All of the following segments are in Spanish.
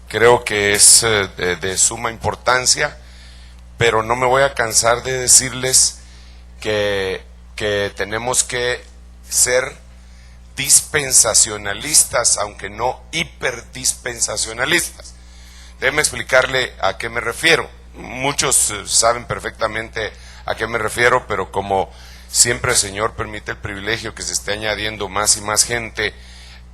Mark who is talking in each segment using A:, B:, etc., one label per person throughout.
A: Creo que es de suma importancia, pero no me voy a cansar de decirles que tenemos que ser dispensacionalistas, aunque no hiperdispensacionalistas. Déjeme explicarle a qué me refiero. Muchos saben perfectamente a qué me refiero, pero como siempre el Señor permite el privilegio que se esté añadiendo más y más gente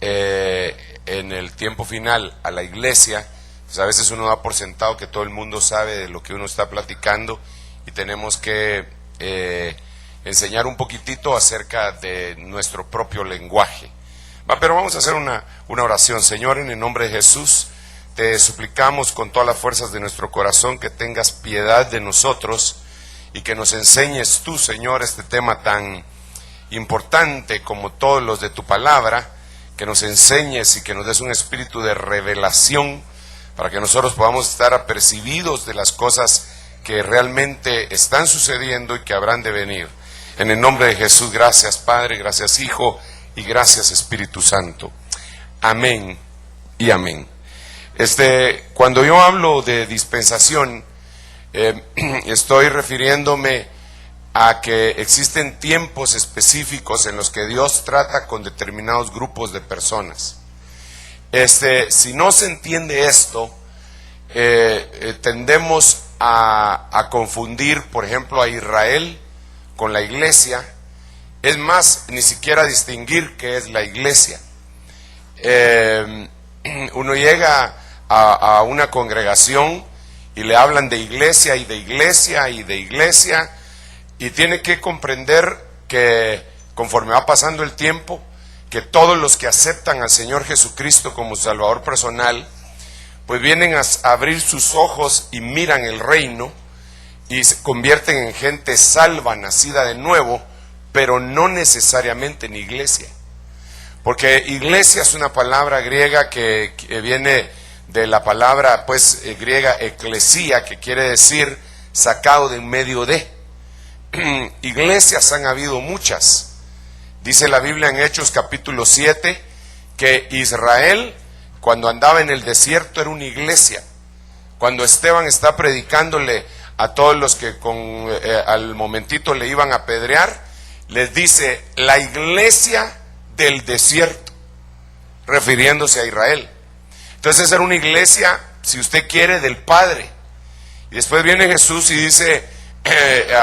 A: en el tiempo final a la iglesia, pues a veces uno da por sentado que todo el mundo sabe de lo que uno está platicando y tenemos que enseñar un poquitito acerca de nuestro propio lenguaje. Pero vamos a hacer una oración. Señor, en el nombre de Jesús, te suplicamos con todas las fuerzas de nuestro corazón que tengas piedad de nosotros y que nos enseñes tú, Señor, este tema tan importante como todos los de tu palabra, que nos enseñes y que nos des un espíritu de revelación para que nosotros podamos estar apercibidos de las cosas que realmente están sucediendo y que habrán de venir. En el nombre de Jesús, gracias Padre, gracias Hijo y gracias Espíritu Santo. Amén y amén. Cuando yo hablo de dispensación, estoy refiriéndome a que existen tiempos específicos en los que Dios trata con determinados grupos de personas. Si no se entiende esto, tendemos a confundir, por ejemplo, a Israel con la iglesia. Es más, ni siquiera distinguir qué es la iglesia. Uno llega a una congregación y le hablan de iglesia y de iglesia y de iglesia, y tiene que comprender que conforme va pasando el tiempo, que todos los que aceptan al Señor Jesucristo como Salvador personal, pues vienen a abrir sus ojos y miran el reino y se convierten en gente salva, nacida de nuevo, pero no necesariamente en iglesia. Porque iglesia es una palabra griega que viene de la palabra griega eclesía, que quiere decir sacado de en medio de. Iglesias han habido muchas. Dice la Biblia en Hechos capítulo 7 que Israel, cuando andaba en el desierto, era una iglesia. Cuando Esteban está predicándole a todos los que al momentito le iban a apedrear, les dice la iglesia del desierto, refiriéndose a Israel. Entonces era una iglesia, si usted quiere, del Padre. Y después viene Jesús y dice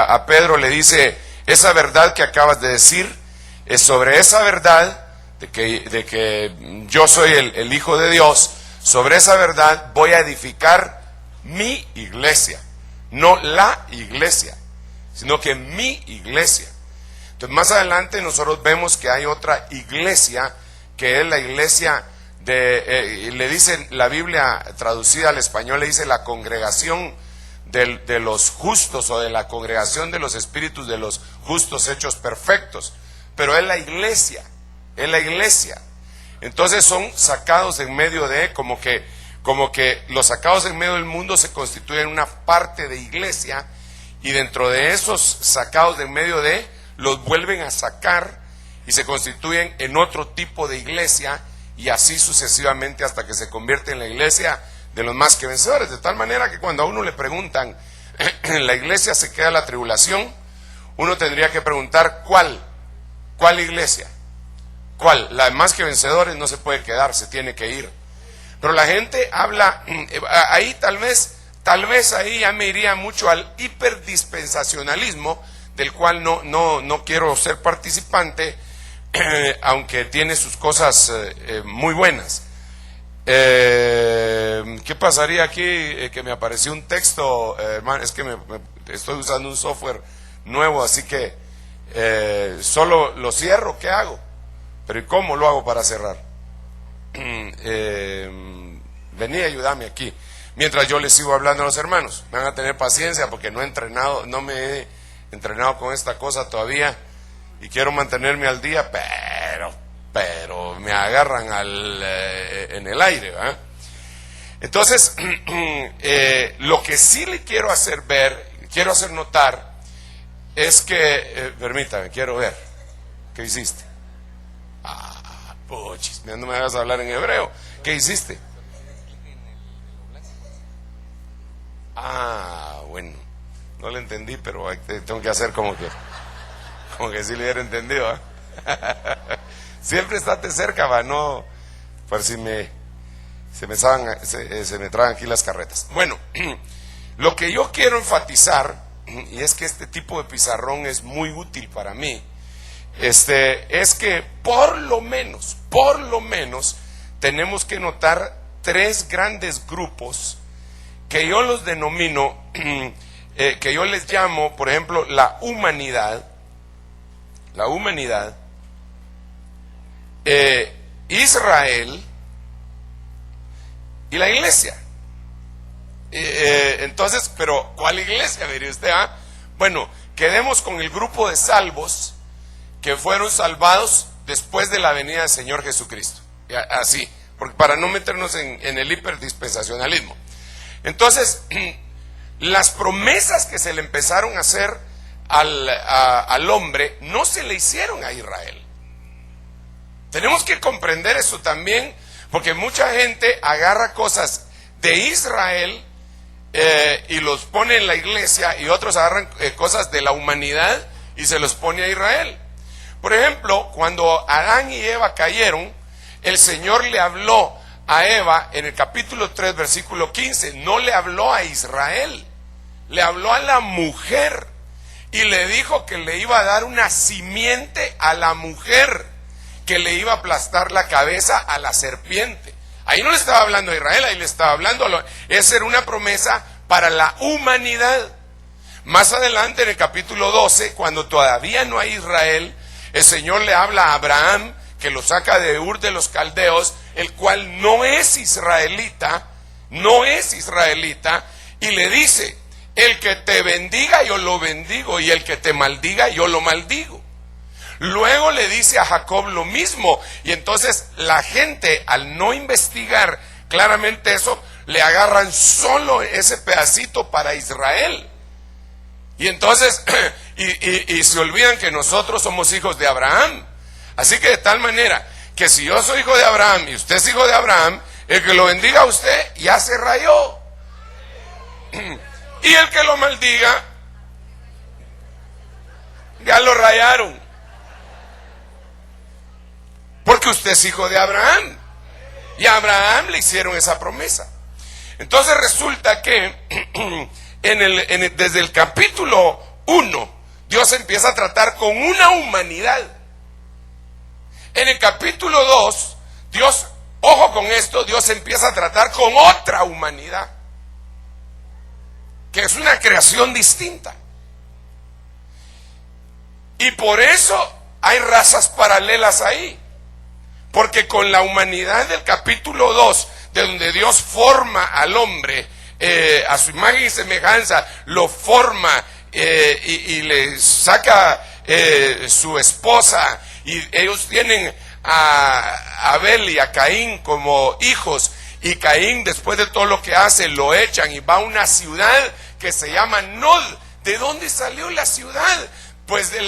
A: a Pedro, le dice: esa verdad que acabas de decir es sobre esa verdad de que yo soy el Hijo de Dios. Sobre esa verdad voy a edificar mi iglesia, no la iglesia, sino que mi iglesia. Entonces más adelante nosotros vemos que hay otra iglesia, que es la iglesia le dice la Biblia traducida al español, le dice la congregación de los justos, o de la congregación de los espíritus de los justos hechos perfectos. Pero es la iglesia, es la iglesia. Entonces son sacados en medio de, como que los sacados en medio del mundo se constituyen una parte de iglesia, y dentro de esos sacados en medio de, los vuelven a sacar y se constituyen en otro tipo de iglesia, y así sucesivamente hasta que se convierte en la iglesia de los más que vencedores. De tal manera que cuando a uno le preguntan, ¿en la iglesia se queda la tribulación?, uno tendría que preguntar, ¿cuál iglesia? ¿Cuál? La de más que vencedores no se puede quedar, se tiene que ir. Pero la gente habla, ahí tal vez ahí ya me iría mucho al hiperdispensacionalismo, del cual no quiero ser participante, aunque tiene sus cosas muy buenas. ¿Qué pasaría aquí? Que me apareció un texto, hermano, es que estoy usando un software nuevo, así que solo lo cierro. ¿Qué hago? Pero ¿y cómo lo hago para cerrar? Vení, ayúdame aquí mientras yo les sigo hablando a los hermanos. Me van a tener paciencia porque no me he entrenado con esta cosa todavía, y quiero mantenerme al día, pero me agarran en el aire, ¿verdad? Entonces, lo que sí le quiero hacer notar, es que, permítame, quiero ver, ¿qué hiciste? Puchis, no me hagas hablar en hebreo, ¿qué hiciste? No le entendí, pero tengo que hacer como que sí le hubiera entendido, ¿eh? Siempre estate cerca, va, no, por si se me traban aquí las carretas. Bueno, lo que yo quiero enfatizar, y es que este tipo de pizarrón es muy útil para mí, es que por lo menos, tenemos que notar tres grandes grupos que yo los denomino, que yo les llamo, por ejemplo, la humanidad, Israel y la iglesia. Entonces, pero ¿cuál iglesia? Diría usted, ¿ah? Bueno, quedemos con el grupo de salvos que fueron salvados después de la venida del Señor Jesucristo. Así, porque para no meternos en el hiperdispensacionalismo. Entonces, las promesas que se le empezaron a hacer al hombre no se le hicieron a Israel. Tenemos que comprender eso también, porque mucha gente agarra cosas de Israel y los pone en la iglesia, y otros agarran cosas de la humanidad y se los pone a Israel. Por ejemplo, cuando Adán y Eva cayeron, el Señor le habló a Eva en el capítulo 3, versículo 15. No le habló a Israel, le habló a la mujer, y le dijo que le iba a dar una simiente a la mujer, que le iba a aplastar la cabeza a la serpiente. Ahí no le estaba hablando a Israel, ahí le estaba hablando esa era una promesa para la humanidad. Más adelante, en el capítulo 12, cuando todavía no hay Israel, el Señor le habla a Abraham, que lo saca de Ur de los Caldeos, el cual no es israelita, y le dice: el que te bendiga yo lo bendigo, y el que te maldiga yo lo maldigo. Luego le dice a Jacob lo mismo, y entonces la gente, al no investigar claramente eso, le agarran solo ese pedacito para Israel. Y entonces, y se olvidan que nosotros somos hijos de Abraham. Así que de tal manera que si yo soy hijo de Abraham y usted es hijo de Abraham, el que lo bendiga a usted ya se rayó. Y el que lo maldiga, ya lo rayaron. Porque usted es hijo de Abraham. Y a Abraham le hicieron esa promesa. Entonces resulta que desde el capítulo 1, Dios empieza a tratar con una humanidad. En el capítulo 2, Dios, ojo con esto, Dios empieza a tratar con otra humanidad, que es una creación distinta. Y por eso hay razas paralelas ahí. Porque con la humanidad del capítulo 2, de donde Dios forma al hombre a su imagen y semejanza, lo forma y le saca su esposa, y ellos tienen a Abel y a Caín como hijos, y Caín, después de todo lo que hace, lo echan y va a una ciudad que se llama Nod. ¿De dónde salió la ciudad? Pues de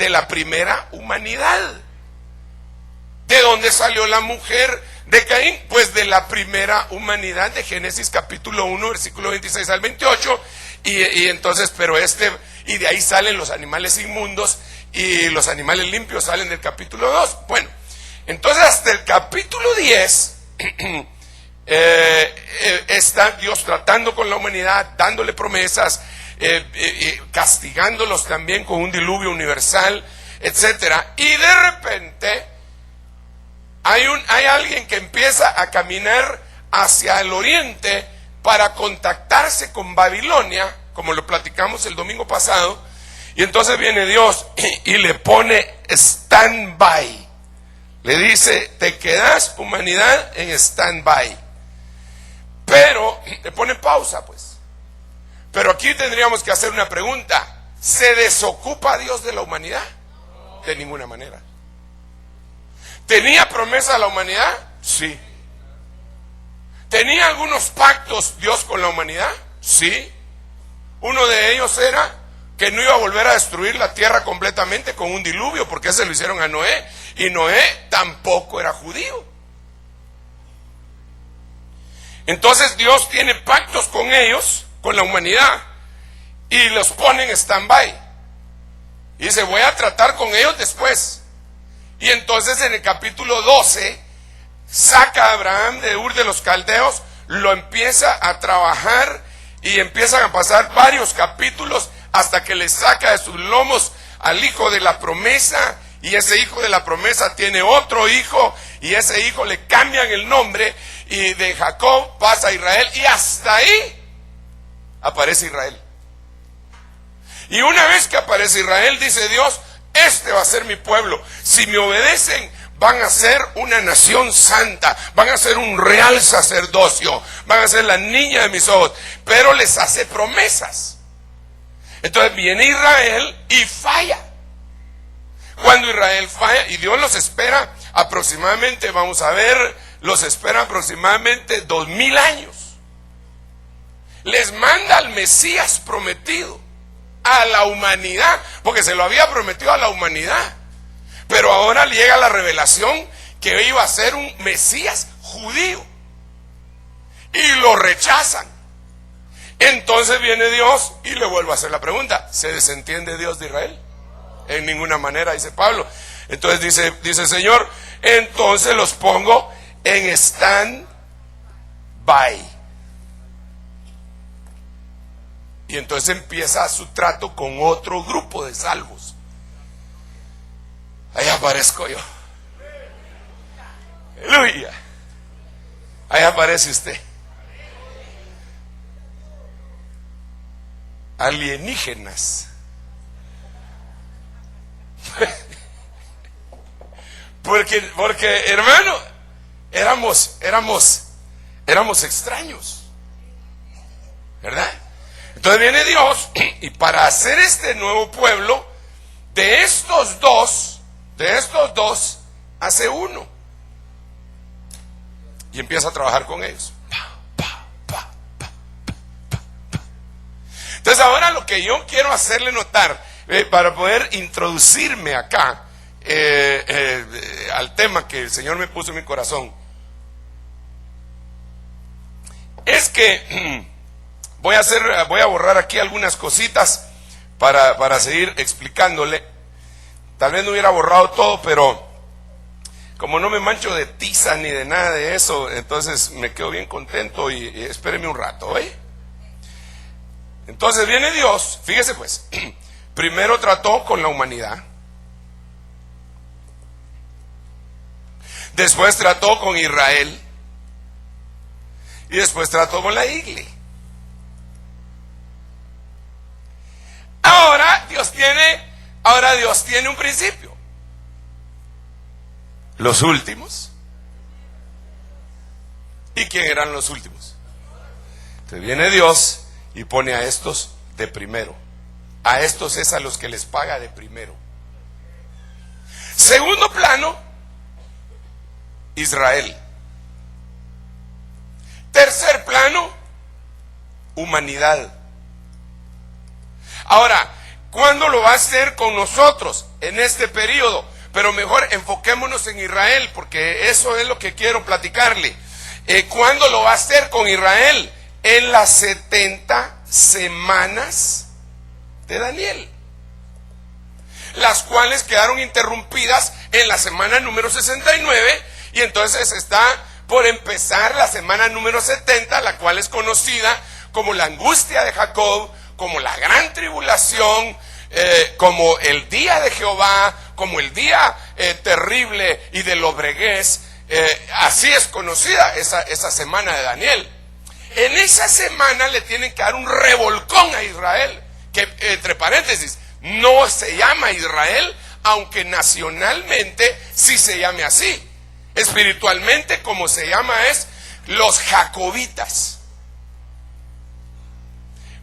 A: la primera humanidad. ¿De dónde salió la mujer de Caín? Pues de la primera humanidad de Génesis capítulo 1, versículo 26 al 28. Y entonces, y de ahí salen los animales inmundos, y los animales limpios salen del capítulo 2. Bueno, entonces hasta el capítulo 10 está Dios tratando con la humanidad, dándole promesas, castigándolos también con un diluvio universal, etcétera. Y de repente hay alguien que empieza a caminar hacia el oriente para contactarse con Babilonia, como lo platicamos el domingo pasado. Y entonces viene Dios y le pone stand-by. Le dice: te quedas, humanidad, en stand-by. Pero le pone pausa, pues. Pero aquí tendríamos que hacer una pregunta: ¿se desocupa Dios de la humanidad? De ninguna manera. ¿Tenía promesa a la humanidad? Sí. ¿Tenía algunos pactos Dios con la humanidad? Sí. Uno de ellos era que no iba a volver a destruir la tierra completamente con un diluvio, porque ese lo hicieron a Noé, y Noé tampoco era judío. Entonces Dios tiene pactos con ellos, con la humanidad, y los pone en stand-by. Y dice, voy a tratar con ellos después. Y entonces en el capítulo 12, saca a Abraham de Ur de los Caldeos, lo empieza a trabajar y empiezan a pasar varios capítulos hasta que le saca de sus lomos al hijo de la promesa, y ese hijo de la promesa tiene otro hijo, y ese hijo le cambian el nombre, y de Jacob pasa a Israel, y hasta ahí aparece Israel. Y una vez que aparece Israel, dice Dios, este va a ser mi pueblo. Si me obedecen, van a ser una nación santa, van a ser un real sacerdocio, van a ser la niña de mis ojos. Pero les hace promesas. Entonces viene Israel y falla. Cuando Israel falla, y Dios los espera aproximadamente, vamos a ver, los espera aproximadamente 2000 años. Les manda al Mesías prometido a la humanidad, porque se lo había prometido a la humanidad. Pero ahora llega la revelación que iba a ser un Mesías judío, y lo rechazan. Entonces viene Dios y le vuelve a hacer la pregunta: ¿se desentiende Dios de Israel? En ninguna manera, dice Pablo. Entonces dice el Señor, entonces los pongo en stand-by. Y entonces empieza su trato con otro grupo de salvos. Ahí aparezco yo. Aleluya. Ahí aparece usted. Alienígenas. Porque hermano, éramos extraños, ¿verdad? Entonces viene Dios, y para hacer este nuevo pueblo, de estos dos hace uno, y empieza a trabajar con ellos. Entonces ahora lo que yo quiero hacerle notar, para poder introducirme acá al tema que el Señor me puso en mi corazón, es que voy a borrar aquí algunas cositas para seguir explicándole. Tal vez no hubiera borrado todo, pero como no me mancho de tiza ni de nada de eso, entonces me quedo bien contento, y espéreme un rato, ¿eh? Entonces viene Dios, fíjese pues, primero trató con la humanidad, después trató con Israel, y después trató con la iglesia. Ahora Dios tiene un principio. Los últimos. ¿Y quién eran los últimos? Entonces viene Dios y pone a estos de primero. A estos es a los que les paga de primero. Segundo plano, Israel. Tercer plano, humanidad. Ahora, ¿cuándo lo va a hacer con nosotros? En este periodo. Pero mejor enfoquémonos en Israel, porque eso es lo que quiero platicarle. ¿Cuándo lo va a hacer con Israel? En las 70 semanas de Daniel, las cuales quedaron interrumpidas en la semana número 69, y entonces está por empezar la semana número 70, la cual es conocida como la angustia de Jacob, como la gran tribulación, como el día de Jehová, como el día terrible y de lobreguez. Así es conocida esa semana de Daniel. En esa semana le tienen que dar un revolcón a Israel, que entre paréntesis no se llama Israel, aunque nacionalmente sí se llame así. Espiritualmente como se llama es los jacobitas.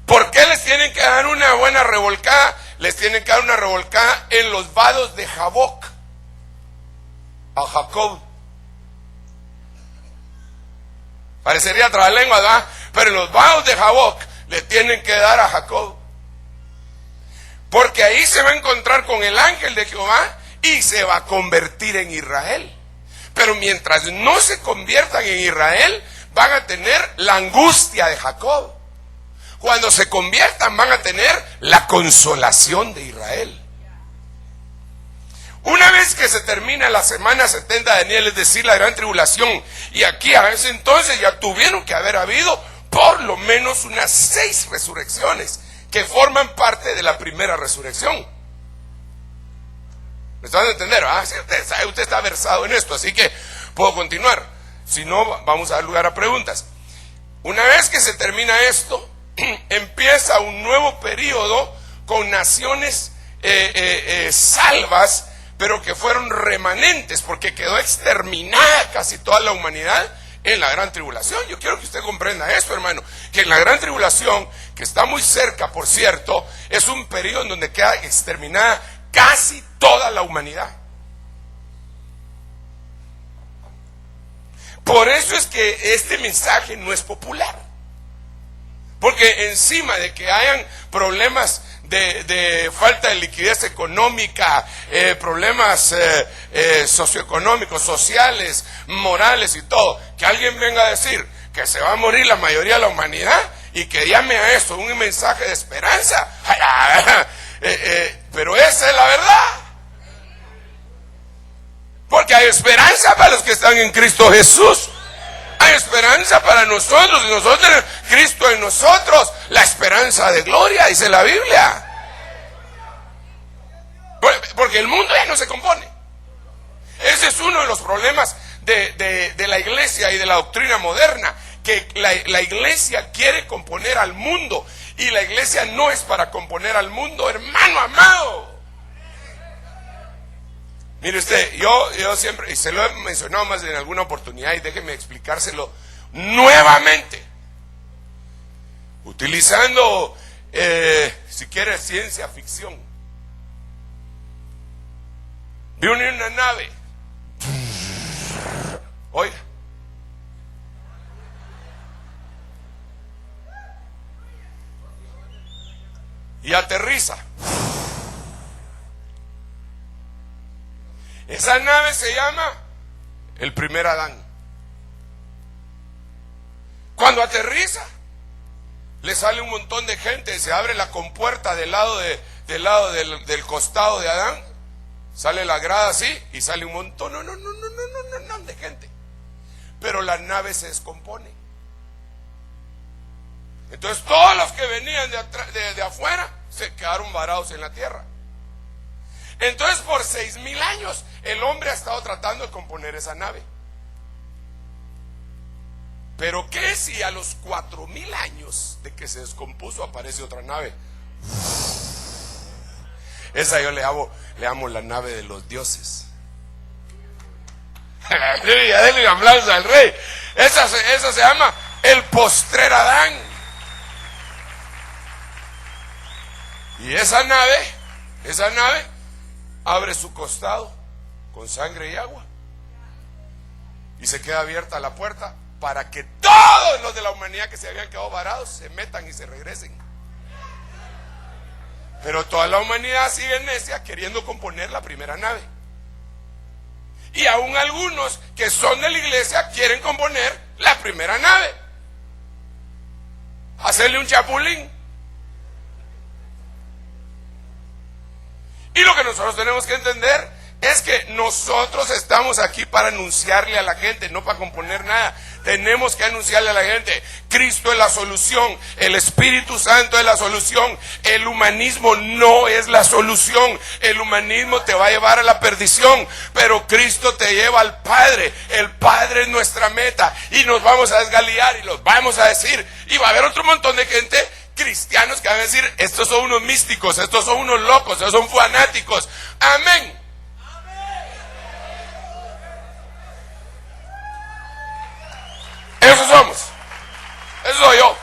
A: ¿Por qué les tienen que dar una buena revolcada? Les tienen que dar una revolcada en los vados de Jaboc a Jacob. Parecería trabalengua, ¿verdad? Pero en los vados de Jaboc le tienen que dar a Jacob, porque ahí se va a encontrar con el ángel de Jehová y se va a convertir en Israel. Pero mientras no se conviertan en Israel, van a tener la angustia de Jacob. cuando se conviertan van a tener la consolación de Israel. Una vez que se termina la semana 70 de Daniel, es decir, la gran tribulación, y aquí a ese entonces ya tuvieron que haber habido por lo menos unas 6 resurrecciones que forman parte de la primera resurrección. ¿Me están a entender? Sí, usted está versado en esto, así que puedo continuar. Si no, vamos a dar lugar a preguntas. Una vez que se termina esto, empieza un nuevo periodo con naciones salvas, pero que fueron remanentes, porque quedó exterminada casi toda la humanidad en la gran tribulación. Yo quiero que usted comprenda esto, hermano, que en la gran tribulación, que está muy cerca, por cierto, es un periodo en donde queda exterminada casi toda la humanidad. Por eso es que este mensaje no es popular, porque encima de que hayan problemas de falta de liquidez económica, problemas socioeconómicos, sociales, morales y todo, que alguien venga a decir que se va a morir la mayoría de la humanidad y que llame a eso un mensaje de esperanza, pero esa es la verdad, porque hay esperanza para los que están en Cristo Jesús. Hay esperanza para nosotros, y nosotros tenemos Cristo en nosotros, la esperanza de gloria, dice la Biblia. Porque el mundo ya no se compone. Ese es uno de los problemas de la iglesia y de la doctrina moderna, que la iglesia quiere componer al mundo, y la iglesia no es para componer al mundo, hermano amado. Mire usted, yo siempre, y se lo he mencionado más en alguna oportunidad, y déjeme explicárselo nuevamente, utilizando, si quiere, ciencia ficción. Vi una nave, oiga, y aterriza. Esa nave se llama el primer Adán. Cuando aterriza, le sale un montón de gente, se abre la compuerta del lado del costado de Adán, sale la grada así y sale un montón de gente. Pero la nave se descompone. Entonces todos los que venían de afuera se quedaron varados en la tierra. Entonces por 6,000 años el hombre ha estado tratando de componer esa nave. Pero ¿qué si a los 4,000 años de que se descompuso aparece otra nave? Esa yo le amo la nave de los dioses. Denle un aplauso al rey. Esa se llama el postrer Adán. Y esa nave abre su costado con sangre y agua, y se queda abierta la puerta para que todos los de la humanidad que se habían quedado varados se metan y se regresen. Pero toda la humanidad sigue necia queriendo componer la primera nave, y aún algunos que son de la iglesia quieren componer la primera nave, hacerle un chapulín. Y lo que nosotros tenemos que entender es que nosotros estamos aquí para anunciarle a la gente, no para componer nada. Tenemos que anunciarle a la gente: Cristo es la solución, el Espíritu Santo es la solución. El humanismo no es la solución. El humanismo te va a llevar a la perdición, pero Cristo te lleva al Padre. El Padre es nuestra meta, y nos vamos a desgaliar y los vamos a decir, y va a haber otro montón de gente, cristianos, que van a decir: estos son unos místicos, estos son unos locos, estos son fanáticos. Amén. Eso somos. Eso soy yo.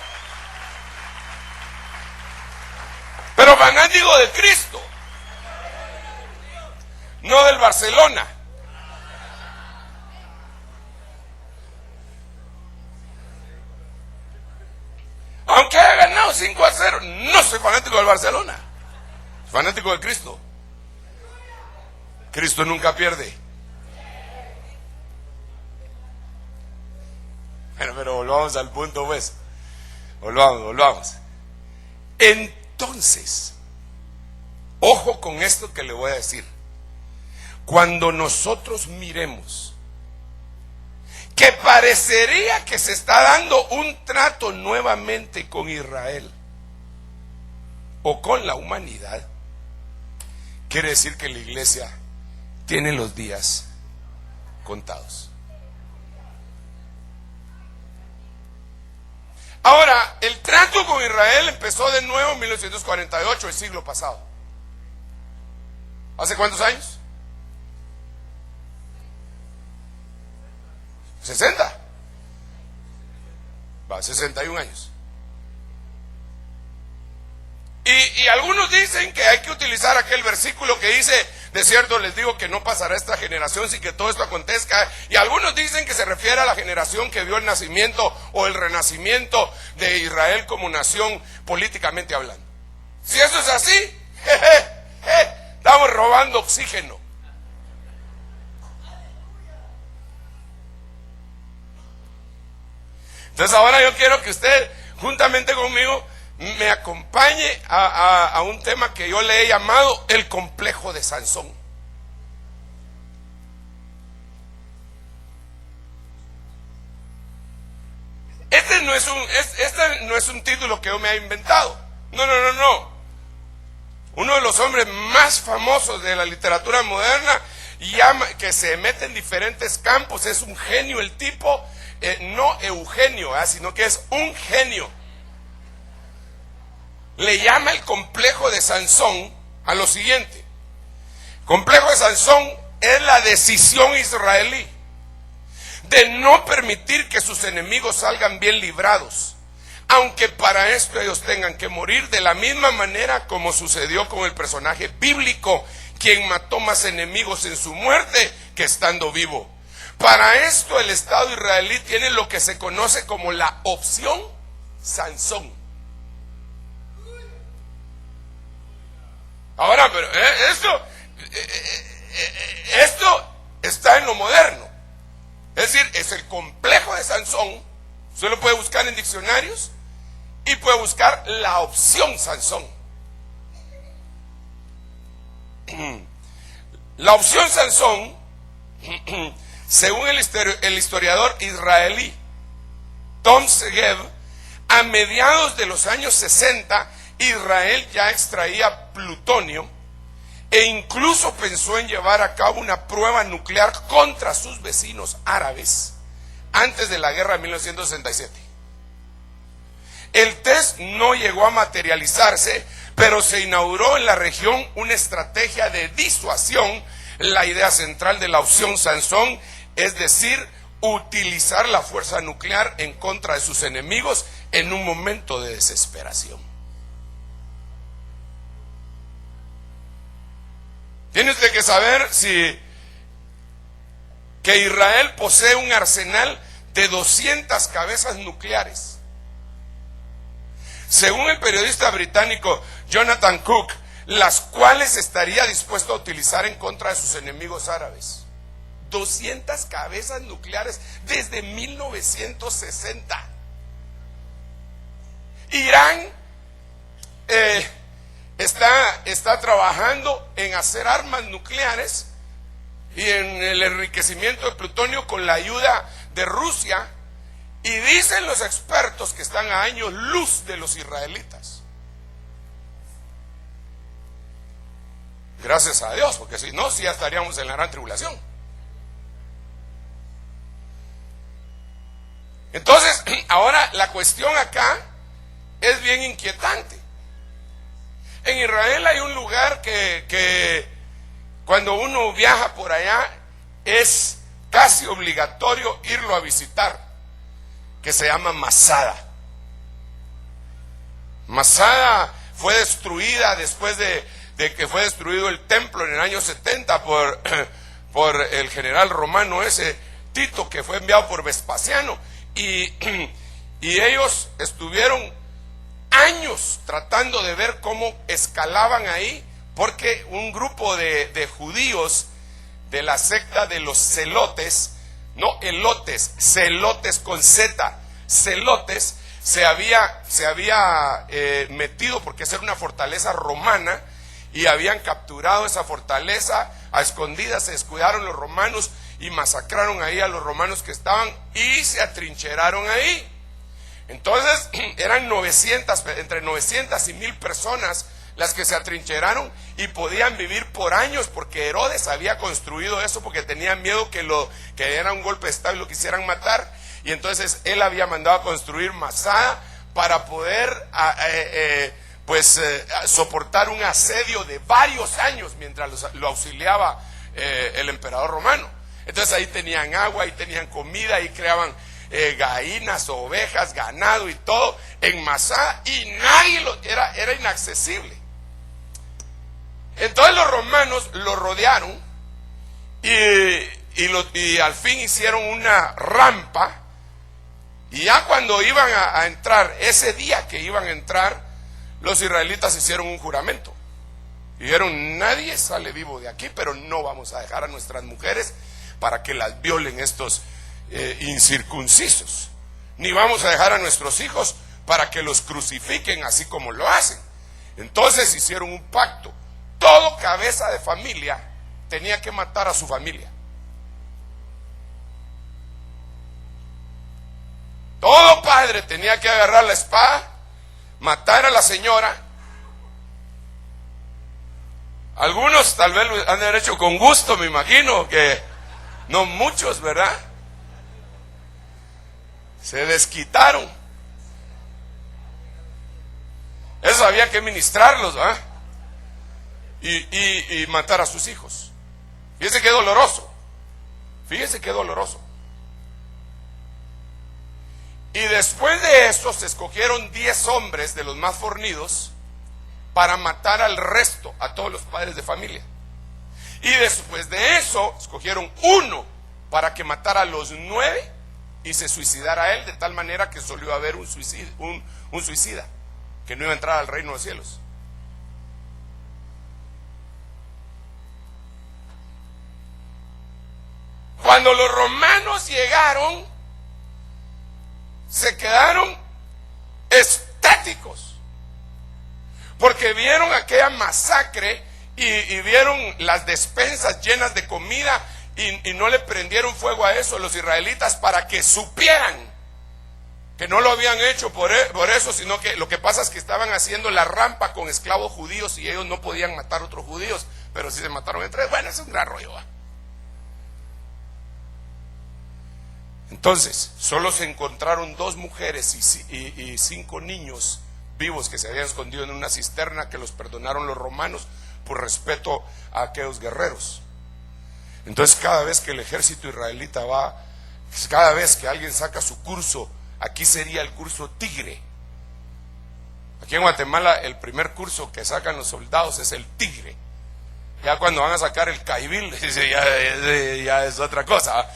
A: Pero fanático de Cristo, no del Barcelona. Aunque haya ganado 5-0, no soy fanático del Barcelona. Soy fanático de Cristo. Cristo nunca pierde. Bueno, pero volvamos al punto, pues. Volvamos. Entonces, ojo con esto que le voy a decir. Cuando nosotros miremos que parecería que se está dando un trato nuevamente con Israel o con la humanidad, quiere decir que la iglesia tiene los días contados. Ahora, el trato con Israel empezó de nuevo en 1948, el siglo pasado. ¿Hace cuántos años? 60. Va, 61 años. Y algunos dicen que hay que utilizar aquel versículo que dice: de cierto les digo que no pasará esta generación sin que todo esto acontezca. Y algunos dicen que se refiere a la generación que vio el nacimiento o el renacimiento de Israel como nación políticamente hablando. Si eso es así, estamos robando oxígeno. Entonces ahora yo quiero que usted, juntamente conmigo, me acompañe a un tema que yo le he llamado el complejo de Sansón. Este no es un título que yo me he inventado. No. Uno de los hombres más famosos de la literatura moderna, que se mete en diferentes campos, es un genio el tipo, no Eugenio, sino que es un genio. Le llama el complejo de Sansón a lo siguiente. Complejo de Sansón es la decisión israelí de no permitir que sus enemigos salgan bien librados, aunque para esto ellos tengan que morir, de la misma manera como sucedió con el personaje bíblico, quien mató más enemigos en su muerte que estando vivo. Para esto el Estado israelí tiene lo que se conoce como la opción Sansón. Ahora, pero esto está en lo moderno. Es decir, es el complejo de Sansón. Usted lo puede buscar en diccionarios y puede buscar la opción Sansón. La opción Sansón, según el historiador israelí Tom Segev, a mediados de los años 60, Israel ya extraía plutonio e incluso pensó en llevar a cabo una prueba nuclear contra sus vecinos árabes antes de la guerra de 1967. El test no llegó a materializarse, pero se inauguró en la región una estrategia de disuasión. La idea central de la opción Sansón, es decir, utilizar la fuerza nuclear en contra de sus enemigos en un momento de desesperación. Tiene usted que saber que Israel posee un arsenal de 200 cabezas nucleares. Según el periodista británico Jonathan Cook, las cuales estaría dispuesto a utilizar en contra de sus enemigos árabes. 200 cabezas nucleares desde 1960. Irán está trabajando en hacer armas nucleares y en el enriquecimiento de plutonio con la ayuda de Rusia, y dicen los expertos que están a años luz de los israelitas. Gracias a Dios, porque si no, sí ya estaríamos en la gran tribulación. Entonces, ahora la cuestión acá es bien inquietante. En Israel hay un lugar que cuando uno viaja por allá es casi obligatorio irlo a visitar, que se llama Masada. Masada fue destruida después de que fue destruido el templo en el año 70 por el general romano Tito, que fue enviado por Vespasiano, y ellos estuvieron años tratando de ver cómo escalaban ahí, porque un grupo de judíos de la secta de los celotes, no elotes, celotes con Z, celotes, se había metido, porque esa era una fortaleza romana, y habían capturado esa fortaleza a escondidas. Se descuidaron los romanos y masacraron ahí a los romanos que estaban y se atrincheraron ahí. Entonces eran entre 900 y 1000 personas las que se atrincheraron y podían vivir por años, porque Herodes había construido eso porque tenían miedo que era un golpe de estado y lo quisieran matar. Y entonces él había mandado a construir Masada para poder soportar un asedio de varios años mientras lo auxiliaba el emperador romano. Entonces ahí tenían agua, ahí tenían comida, ahí creaban gallinas, ovejas, ganado y todo en Masada, y nadie era inaccesible. Entonces los romanos lo rodearon y al fin hicieron una rampa. Y ya cuando iban a entrar, ese día que iban a entrar, los israelitas hicieron un juramento. Dijeron: nadie sale vivo de aquí, pero no vamos a dejar a nuestras mujeres para que las violen estos incircuncisos, ni vamos a dejar a nuestros hijos para que los crucifiquen así como lo hacen. Entonces hicieron un pacto. Todo cabeza de familia tenía que matar a su familia. Todo padre tenía que agarrar la espada, matar a la señora. Algunos tal vez lo han de haber hecho con gusto, me imagino, que no muchos, ¿verdad? Se desquitaron. Eso había que ministrarlos, ¿verdad? Y matar a sus hijos. Fíjese qué doloroso. Fíjese qué doloroso. Y después de eso se escogieron 10 hombres de los más fornidos para matar al resto, a todos los padres de familia. Y después de eso escogieron uno para que matara a los 9 y se suicidara él, de tal manera que solo iba a haber un suicida que no iba a entrar al reino de los cielos. Cuando los romanos llegaron, se quedaron estáticos, porque vieron aquella masacre y vieron las despensas llenas de comida y no le prendieron fuego a eso los israelitas, para que supieran que no lo habían hecho por eso, sino que lo que pasa es que estaban haciendo la rampa con esclavos judíos y ellos no podían matar a otros judíos, pero sí se mataron entre ellos. Bueno, es un gran rollo, ¿va? Entonces, solo se encontraron 2 mujeres y 5 niños vivos que se habían escondido en una cisterna, que los perdonaron los romanos por respeto a aquellos guerreros. Entonces, cada vez que el ejército israelita va, cada vez que alguien saca su curso, aquí sería el curso Tigre. Aquí en Guatemala el primer curso que sacan los soldados es el Tigre. Ya cuando van a sacar el Caibil, ya es otra cosa.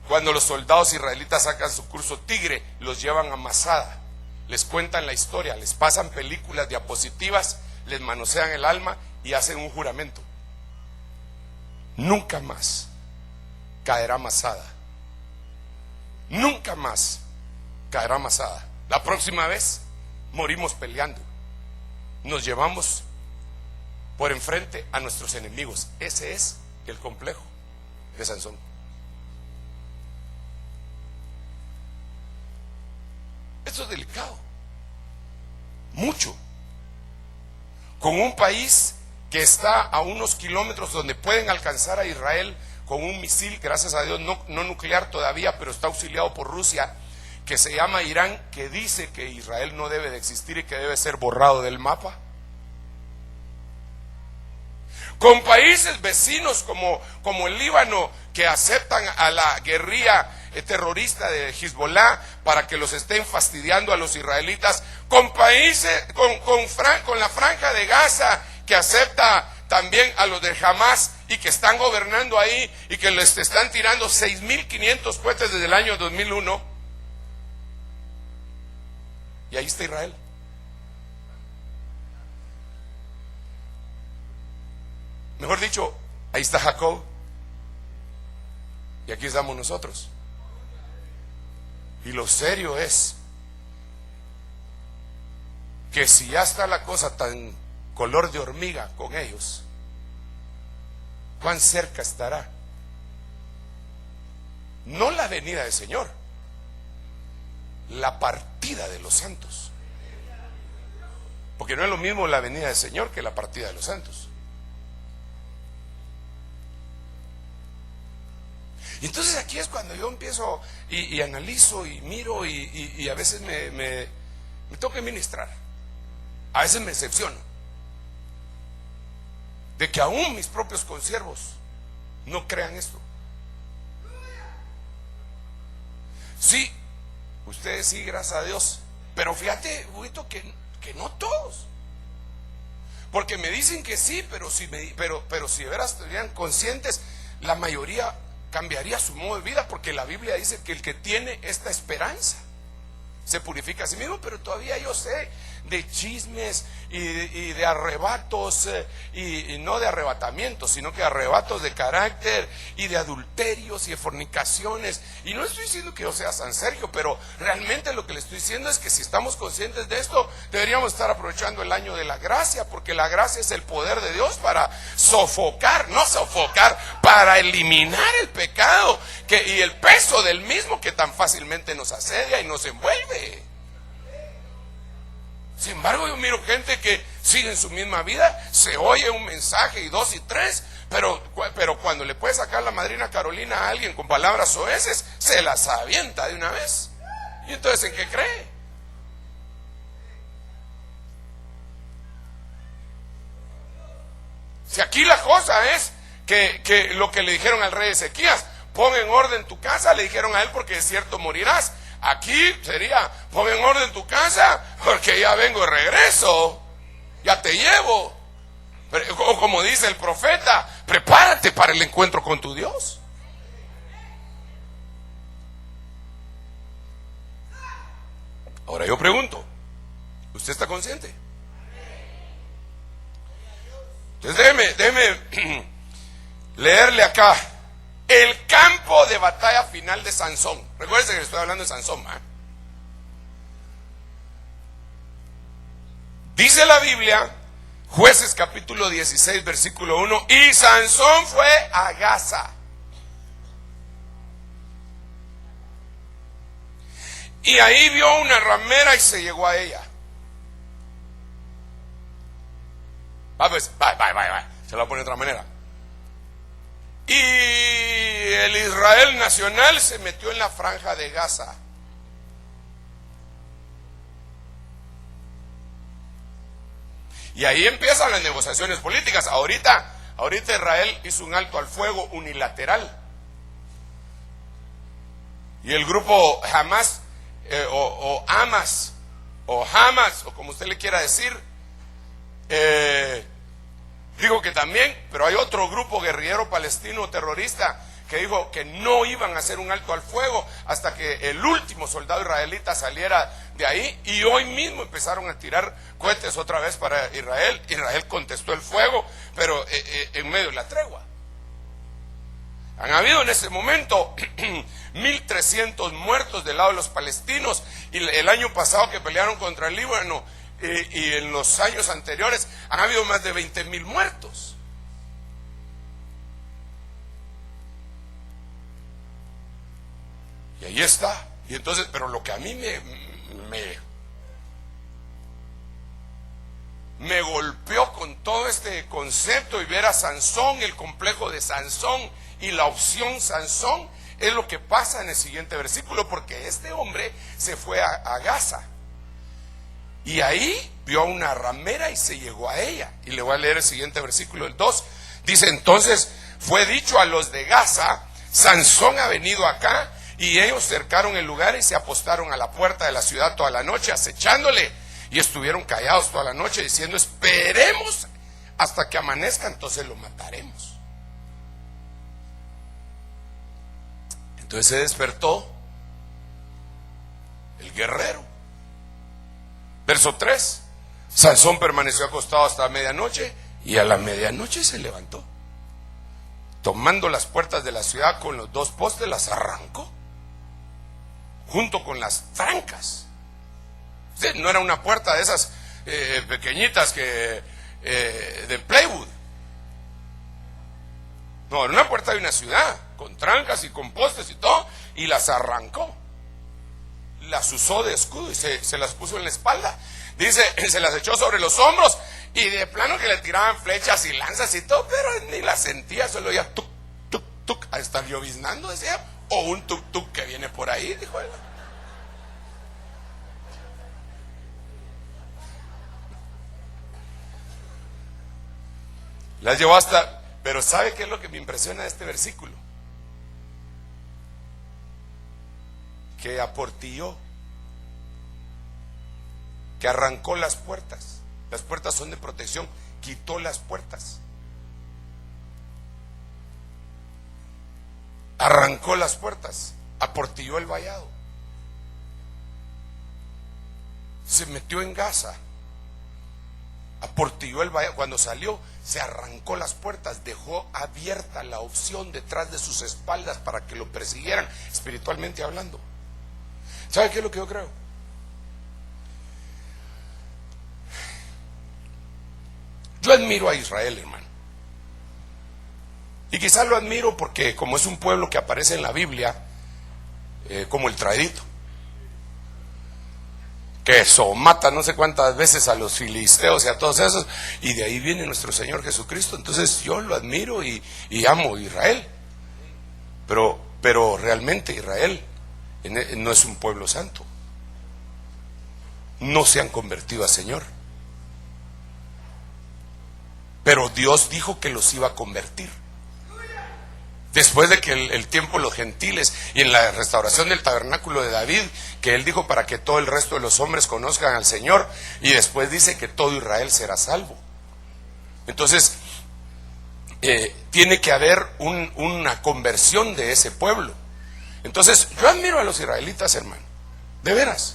A: Cuando los soldados israelitas sacan su curso Tigre, los llevan a Masada, les cuentan la historia, les pasan películas, diapositivas, les manosean el alma y hacen un juramento: nunca más caerá Masada, nunca más caerá Masada. La próxima vez morimos peleando, nos llevamos por enfrente a nuestros enemigos. Ese es el complejo de Sansón. Esto es delicado, mucho, con un país que está a unos kilómetros donde pueden alcanzar a Israel con un misil, gracias a Dios no nuclear todavía, pero está auxiliado por Rusia, que se llama Irán, que dice que Israel no debe de existir y que debe ser borrado del mapa. Con países vecinos como el Líbano, que aceptan a la guerrilla terrorista de Hezbollah para que los estén fastidiando a los israelitas, con países, con la franja de Gaza, que acepta también a los de Hamas y que están gobernando ahí y que les están tirando 6.500 cohetes desde el año 2001. Y ahí está Israel. Mejor dicho, ahí está Jacob y aquí estamos nosotros. Y lo serio es que si ya está la cosa tan color de hormiga con ellos, ¿cuán cerca estará? No la venida del Señor, la partida de los santos. Porque no es lo mismo la venida del Señor que la partida de los santos. Y entonces aquí es cuando yo empiezo y analizo y miro y a veces me toca ministrar. A veces me decepciono de que aún mis propios consiervos no crean esto. Sí, ustedes sí, gracias a Dios, pero fíjate, Huguito, que no todos. Porque me dicen que sí, pero si de veras estuvieran conscientes, la mayoría cambiaría su modo de vida, porque la Biblia dice que el que tiene esta esperanza se purifica a sí mismo. Pero todavía yo sé de chismes y de arrebatos, y no de arrebatamientos, sino que arrebatos de carácter y de adulterios y de fornicaciones. Y no estoy diciendo que yo sea San Sergio, pero realmente lo que le estoy diciendo es que si estamos conscientes de esto, deberíamos estar aprovechando el año de la gracia, porque la gracia es el poder de Dios para sofocar, no sofocar, para eliminar el pecado y el peso del mismo que tan fácilmente nos asedia y nos envuelve. Sin embargo, yo miro gente que sigue en su misma vida, se oye un mensaje y dos y tres, pero cuando le puede sacar la madrina Carolina a alguien con palabras soeces, se las avienta de una vez. ¿Y entonces en qué cree? Si aquí la cosa es que lo que le dijeron al rey Ezequías, pon en orden tu casa, le dijeron a él, porque de cierto morirás. Aquí sería, pon en orden tu casa, porque ya vengo de regreso, ya te llevo. O como dice el profeta, prepárate para el encuentro con tu Dios. Ahora yo pregunto, ¿usted está consciente? Entonces déjeme leerle acá el campo de batalla final de Sansón. Recuerden que le estoy hablando de Sansón, ¿eh? Dice la Biblia, Jueces capítulo 16 versículo 1, y Sansón fue a Gaza. Y ahí vio una ramera y se llegó a ella. Pues, se la pone de otra manera. Y el Israel nacional se metió en la franja de Gaza. Y ahí empiezan las negociaciones políticas. Ahorita Israel hizo un alto al fuego unilateral. Y el grupo Hamas, o Hamas, o como usted le quiera decir, dijo que también, pero hay otro grupo guerrillero palestino terrorista que dijo que no iban a hacer un alto al fuego hasta que el último soldado israelita saliera de ahí. Y hoy mismo empezaron a tirar cohetes otra vez para Israel. Israel contestó el fuego, pero en medio de la tregua. Han habido en ese momento 1.300 muertos del lado de los palestinos, y el año pasado que pelearon contra el Líbano y en los años anteriores han habido más de 20.000 muertos. Y ahí está. Y entonces, pero lo que a mí me golpeó con todo este concepto y ver a Sansón, el complejo de Sansón y la opción Sansón, es lo que pasa en el siguiente versículo, porque este hombre se fue a Gaza. Y ahí vio a una ramera y se llegó a ella. Y le voy a leer el siguiente versículo, el 2. Dice, entonces fue dicho a los de Gaza, Sansón ha venido acá. Y ellos cercaron el lugar y se apostaron a la puerta de la ciudad toda la noche, acechándole. Y estuvieron callados toda la noche, diciendo, esperemos hasta que amanezca, entonces lo mataremos. Entonces se despertó el guerrero. Verso 3, Sansón permaneció acostado hasta medianoche, y a la medianoche se levantó. Tomando las puertas de la ciudad con los dos postes, las arrancó, junto con las trancas. No era una puerta de esas pequeñitas que de Playwood. No, era una puerta de una ciudad, con trancas y con postes y todo, y las arrancó. Las usó de escudo y se las puso en la espalda. Dice, se las echó sobre los hombros y de plano que le tiraban flechas y lanzas y todo, pero ni las sentía, solo oía tuc, tuc, tuc, a estar lloviznando, decía, o un tuk tuk que viene por ahí, dijo él. Las llevó hasta, pero ¿sabe qué es lo que me impresiona de este versículo? Que aportilló, que arrancó las puertas. Las puertas son de protección, quitó las puertas, arrancó las puertas, aportilló el vallado, se metió en Gaza, aportilló el vallado. Cuando salió, se arrancó las puertas, dejó abierta la opción detrás de sus espaldas para que lo persiguieran, espiritualmente hablando. ¿Sabe qué es lo que yo creo? Yo admiro a Israel, hermano. Y quizás lo admiro porque como es un pueblo que aparece en la Biblia como el traidito, que eso mata no sé cuántas veces a los filisteos y a todos esos, y de ahí viene nuestro Señor Jesucristo. Entonces yo lo admiro y amo a Israel. Pero realmente Israel no es un pueblo santo. No se han convertido al Señor. Pero Dios dijo que los iba a convertir. Después de que el tiempo de los gentiles y en la restauración del tabernáculo de David, que él dijo para que todo el resto de los hombres conozcan al Señor, y después dice que todo Israel será salvo. Entonces tiene que haber una conversión de ese pueblo. Entonces yo admiro a los israelitas, hermano, de veras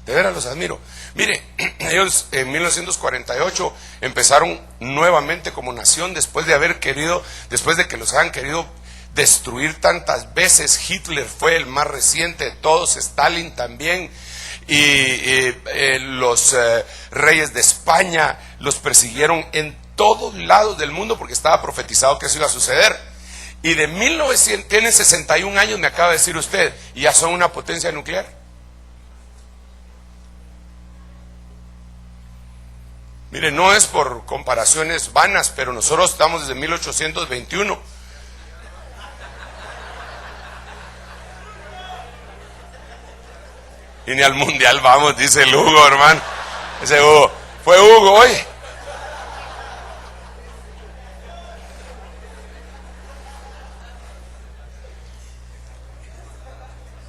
A: los admiro. Mire, ellos en 1948 empezaron nuevamente como nación después de que los han querido destruir tantas veces. Hitler fue el más reciente de todos, Stalin también, y los reyes de España los persiguieron en todos lados del mundo porque estaba profetizado que eso iba a suceder. Y de 1900, tienen 61 años, me acaba de decir usted, y ya son una potencia nuclear. Mire, no es por comparaciones vanas, pero nosotros estamos desde 1821. Y ni al mundial vamos, dice el Hugo, hermano. Ese Hugo, fue Hugo, oye.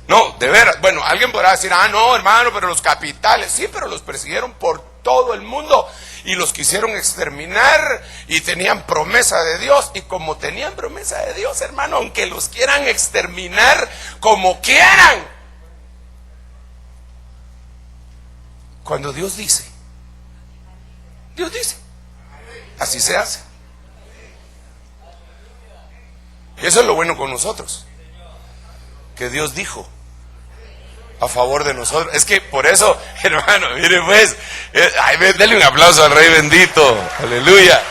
A: No, de veras. Bueno, alguien podrá decir, no, hermano, pero los capitales. Sí, pero los persiguieron por todo el mundo y los quisieron exterminar y tenían promesa de Dios. Y como tenían promesa de Dios, hermano, aunque los quieran exterminar como quieran, cuando Dios dice, así se hace. Y eso es lo bueno con nosotros, que Dios dijo a favor de nosotros. Es que por eso, hermano, mire pues, denle un aplauso al Rey bendito, aleluya.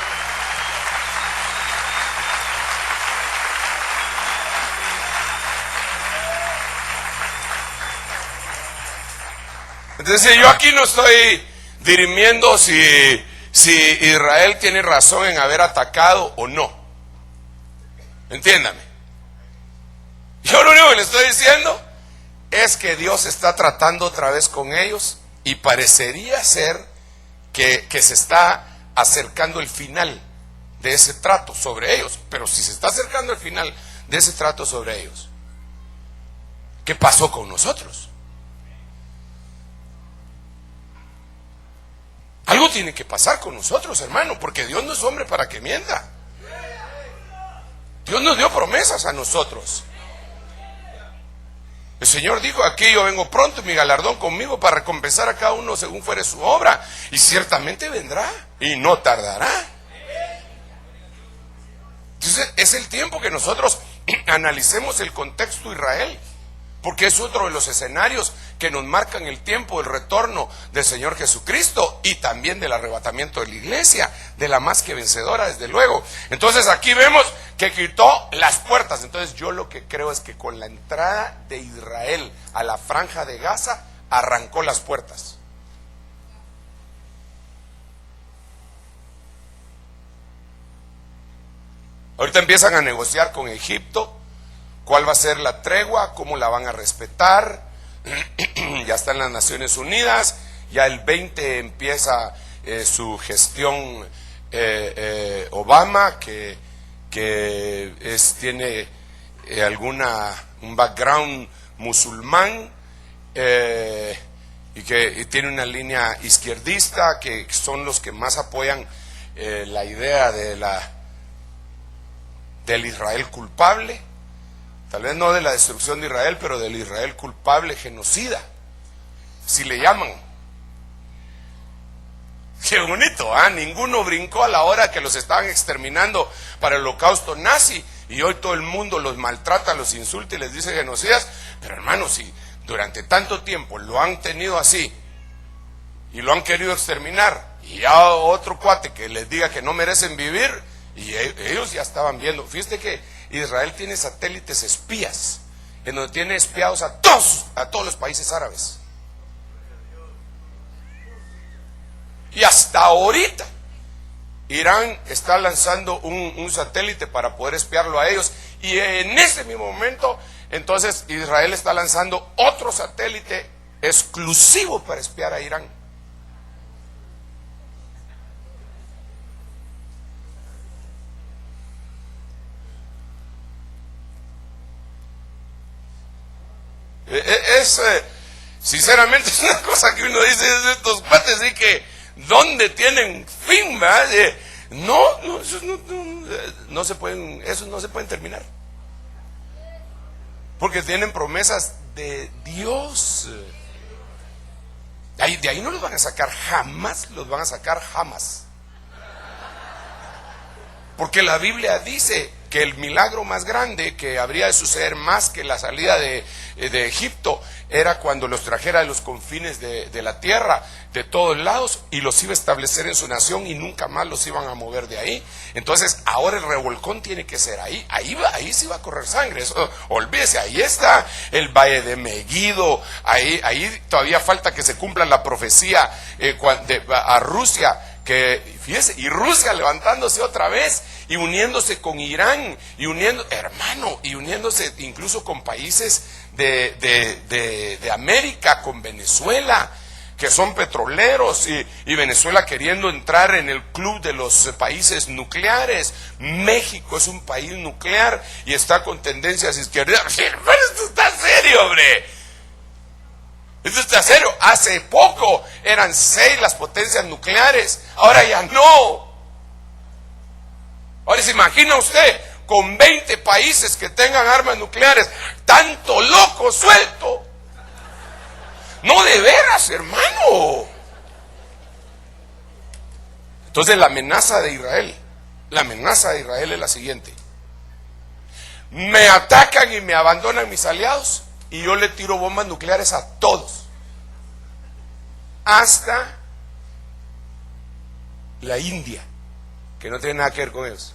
A: Entonces yo aquí no estoy dirimiendo si Israel tiene razón en haber atacado o no. Entiéndame. Yo lo único que le estoy diciendo es que Dios está tratando otra vez con ellos y parecería ser que se está acercando el final de ese trato sobre ellos. Pero si se está acercando el final de ese trato sobre ellos, ¿qué pasó con nosotros? Algo tiene que pasar con nosotros, hermano, porque Dios no es hombre para que mienta. Dios nos dio promesas a nosotros. El Señor dijo, aquí yo vengo pronto y mi galardón conmigo para recompensar a cada uno según fuere su obra. Y ciertamente vendrá y no tardará. Entonces es el tiempo que nosotros analicemos el contexto de Israel. porque es otro de los escenarios que nos marcan el tiempo del retorno del Señor Jesucristo y también del arrebatamiento de la iglesia, de la más que vencedora, desde luego. Entonces aquí vemos que quitó las puertas. Entonces yo lo que creo es que con la entrada de Israel a la franja de Gaza, arrancó las puertas. Ahorita empiezan a negociar con Egipto cuál va a ser la tregua, cómo la van a respetar. Ya están las Naciones Unidas, ya el 20 empieza su gestión Obama, que tiene un background musulmán, y que tiene una línea izquierdista, que son los que más apoyan la idea del Israel culpable, tal vez no de la destrucción de Israel, pero del Israel culpable, genocida, si le llaman. Qué bonito, ¿ah? Ninguno brincó a la hora que los estaban exterminando para el holocausto nazi, y hoy todo el mundo los maltrata, los insulta y les dice genocidas. Pero hermanos, si durante tanto tiempo lo han tenido así y lo han querido exterminar, y ya otro cuate que les diga que no merecen vivir, y ellos ya estaban viendo. Fíjate que Israel tiene satélites espías, en donde tiene espiados a todos los países árabes. Y hasta ahorita Irán está lanzando un satélite para poder espiarlo a ellos, y en ese mismo momento entonces Israel está lanzando otro satélite exclusivo para espiar a Irán. Sinceramente es una cosa que uno dice de estos cuates, así que ¿dónde tienen fin, verdad? No se pueden terminar, porque tienen promesas de Dios. De ahí no los van a sacar jamás, porque la Biblia dice que el milagro más grande que habría de suceder, más que la salida de Egipto, era cuando los trajera de los confines de la tierra, de todos lados, y los iba a establecer en su nación, y nunca más los iban a mover de ahí. Entonces ahora el revolcón tiene que ser ahí sí va a correr sangre. Eso, olvídese, ahí está el valle de Megiddo, ahí todavía falta que se cumpla la profecía a Rusia, que fíjese, y Rusia levantándose otra vez y uniéndose con Irán, y uniéndose incluso con países de América, con Venezuela, que son petroleros, y Venezuela queriendo entrar en el club de los países nucleares. México es un país nuclear y está con tendencias izquierdistas. Pero esto está serio, hombre. Esto está serio. Hace poco eran 6 las potencias nucleares, ahora ya no. Ahora se imagina usted con 20 países que tengan armas nucleares, tanto loco suelto. No, de veras, hermano. Entonces la amenaza de Israel es la siguiente: me atacan y me abandonan mis aliados, y yo le tiro bombas nucleares a todos, hasta la India, que no tiene nada que ver con ellos.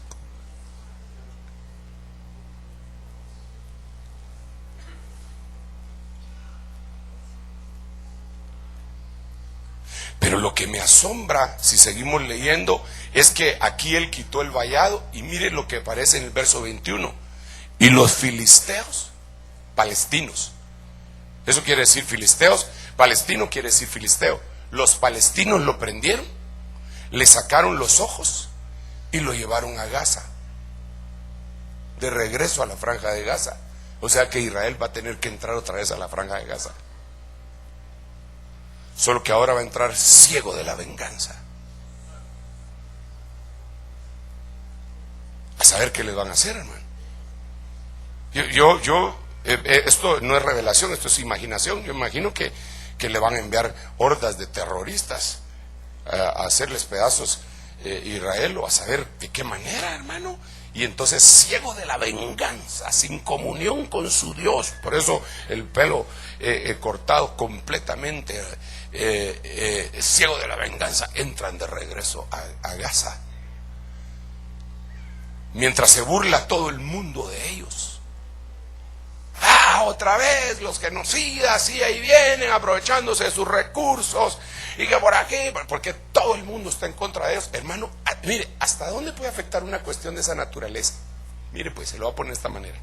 A: Pero lo que me asombra, si seguimos leyendo, es que aquí él quitó el vallado, y mire lo que aparece en el verso 21. Y los filisteos, palestinos. Eso quiere decir filisteos. Palestino quiere decir filisteo. Los palestinos lo prendieron, le sacaron los ojos y lo llevaron a Gaza, de regreso a la franja de Gaza. O sea que Israel va a tener que entrar otra vez a la franja de Gaza. Solo que ahora va a entrar ciego de la venganza, a saber qué les van a hacer, hermano. Esto no es revelación, esto es imaginación. Yo imagino que le van a enviar hordas de terroristas a hacerles pedazos Israel, o a saber de qué manera, hermano. Y entonces, ciego de la venganza, sin comunión con su Dios, por eso el pelo cortado completamente, ciego de la venganza, entran de regreso a Gaza. Mientras se burla todo el mundo de ellos. Otra vez los genocidas, y ahí vienen aprovechándose de sus recursos, y que por aquí, porque todo el mundo está en contra de ellos. Hermano, mire, ¿hasta dónde puede afectar una cuestión de esa naturaleza? Mire, pues se lo voy a poner de esta manera.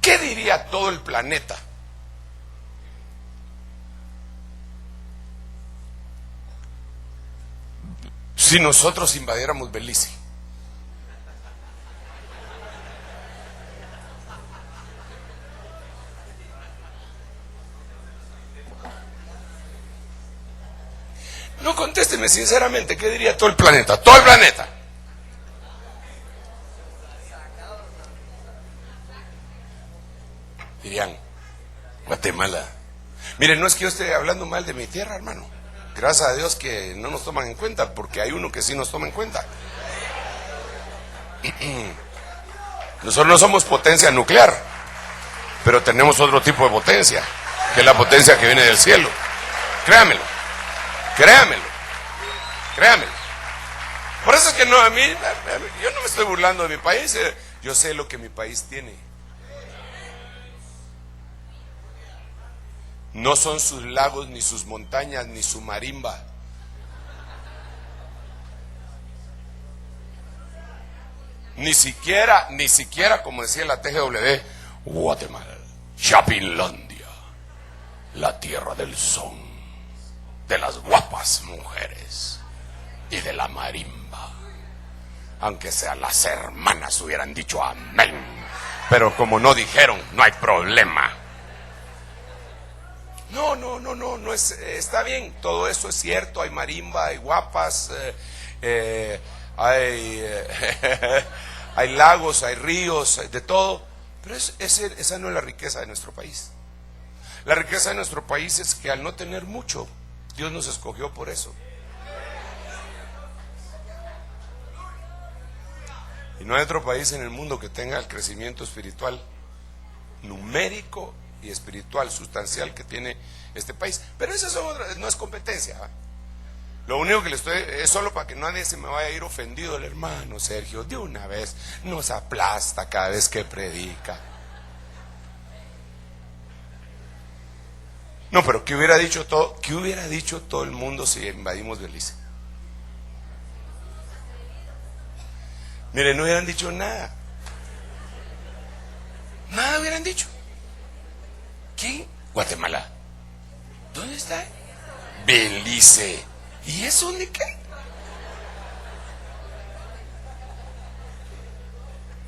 A: ¿Qué diría todo el planeta si nosotros invadiéramos Belice? No, contésteme sinceramente, ¿qué diría todo el planeta? Todo el planeta. Dirían, Guatemala. Miren, no es que yo esté hablando mal de mi tierra, hermano. Gracias a Dios que no nos toman en cuenta, porque hay uno que sí nos toma en cuenta. Nosotros no somos potencia nuclear, pero tenemos otro tipo de potencia, que es la potencia que viene del cielo. Créamelo, créamelo, créamelo. Por eso es que no, a mí, yo no me estoy burlando de mi país, yo sé lo que mi país tiene. No son sus lagos, ni sus montañas, ni su marimba. Ni siquiera, como decía la TGW, Guatemala, Chapinlandia, la tierra del son, de las guapas mujeres y de la marimba. Aunque sea las hermanas hubieran dicho amén, pero como no dijeron, no hay problema. No es, está bien, todo eso es cierto, hay marimba, hay guapas, hay lagos, hay ríos, hay de todo, pero esa no es la riqueza de nuestro país. La riqueza de nuestro país es que al no tener mucho, Dios nos escogió por eso. Y no hay otro país en el mundo que tenga el crecimiento espiritual numérico y espiritual sustancial que tiene este país. Pero eso no es competencia, ¿va? Lo único que le estoy es solo para que nadie se me vaya a ir ofendido. El hermano Sergio de una vez nos aplasta cada vez que predica. No, pero ¿qué hubiera dicho todo el mundo si invadimos Belice? Mire, no hubieran dicho nada. Nada hubieran dicho. ¿Quién? Guatemala. ¿Dónde está? Belice. ¿Y eso de qué?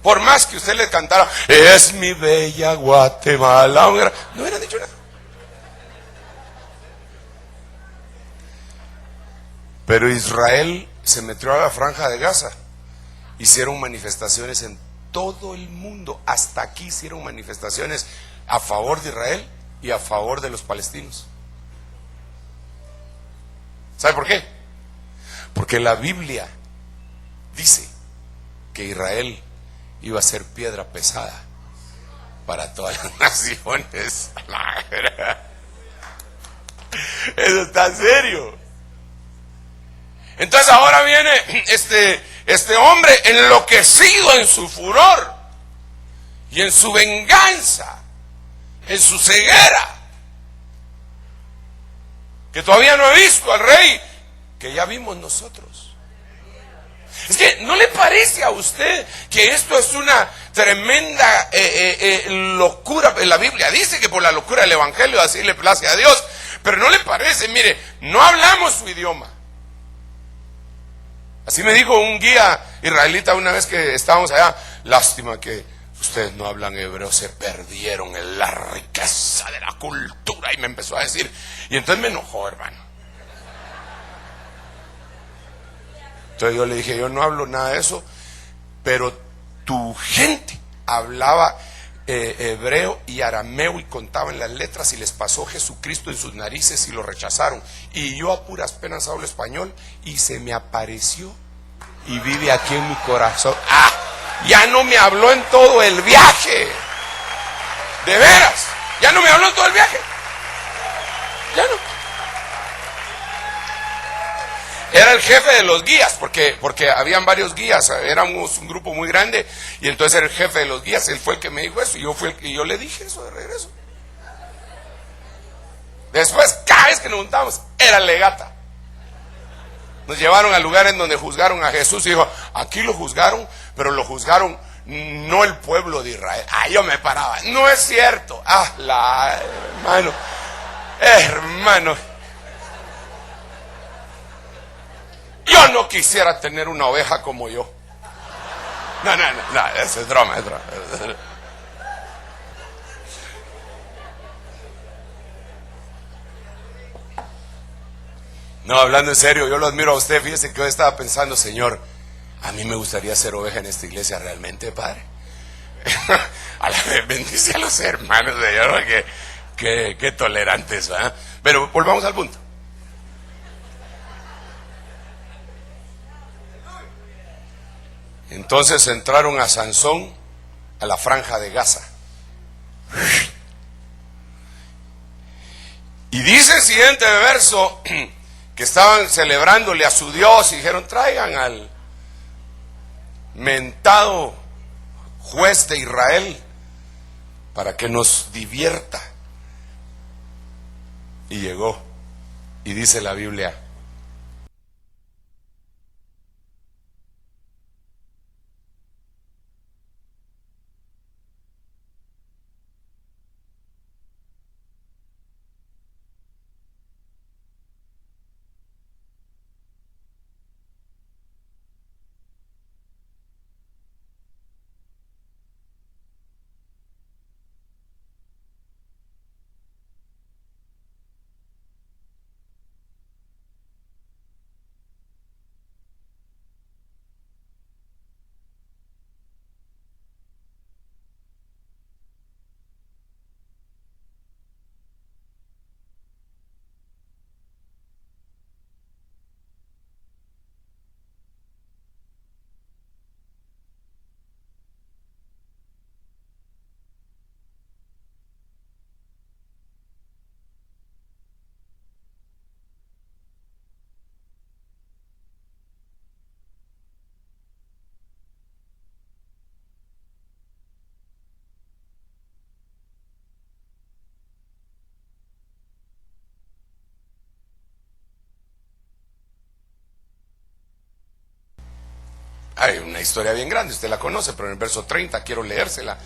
A: Por más que usted le cantara, es mi bella Guatemala, no hubieran dicho nada. Pero Israel se metió a la franja de Gaza. Hicieron manifestaciones en todo el mundo. Hasta aquí hicieron manifestaciones a favor de Israel y a favor de los palestinos. ¿Sabe por qué? Porque la Biblia dice que Israel iba a ser piedra pesada para todas las naciones. Eso está serio. Entonces ahora viene este hombre enloquecido en su furor y en su venganza, en su ceguera, que todavía no he visto al rey que ya vimos nosotros. Es que ¿no le parece a usted que esto es una tremenda locura? La Biblia dice que por la locura del evangelio así le place a Dios, pero ¿no le parece? Mire, no hablamos su idioma. Así me dijo un guía israelita una vez que estábamos allá: lástima que ustedes no hablan hebreo, se perdieron en la riqueza de la cultura. Y me empezó a decir, y entonces me enojó, hermano. Entonces yo le dije, yo no hablo nada de eso, pero tu gente hablaba hebreo y arameo y contaban las letras y les pasó Jesucristo en sus narices y lo rechazaron. Y yo a puras penas hablo español y se me apareció y vive aquí en mi corazón. Ya no me habló en todo el viaje. De veras, ya no me habló en todo el viaje. Ya no. Era el jefe de los guías, porque habían varios guías, éramos un grupo muy grande, y entonces era el jefe de los guías, él fue el que me dijo eso, y yo le dije eso de regreso. Después, cada vez que nos juntábamos, era legata. Nos llevaron a lugares donde juzgaron a Jesús, y dijo, aquí lo juzgaron, pero lo juzgaron no el pueblo de Israel. Yo me paraba, no es cierto. Hermano, yo no quisiera tener una oveja como yo. No, eso es broma, es broma. No, hablando en serio, yo lo admiro a usted. Fíjese que yo estaba pensando, Señor, a mí me gustaría ser oveja en esta iglesia realmente, Padre. A la vez bendice a los hermanos, Señor, que tolerantes, ¿verdad? Pero volvamos al punto. Entonces entraron a Sansón a la franja de Gaza. Y dice el siguiente verso que estaban celebrándole a su Dios y dijeron, traigan al mentado juez de Israel para que nos divierta. Y llegó, y dice la Biblia, hay una historia bien grande, usted la conoce, pero en el verso 30 quiero leérsela.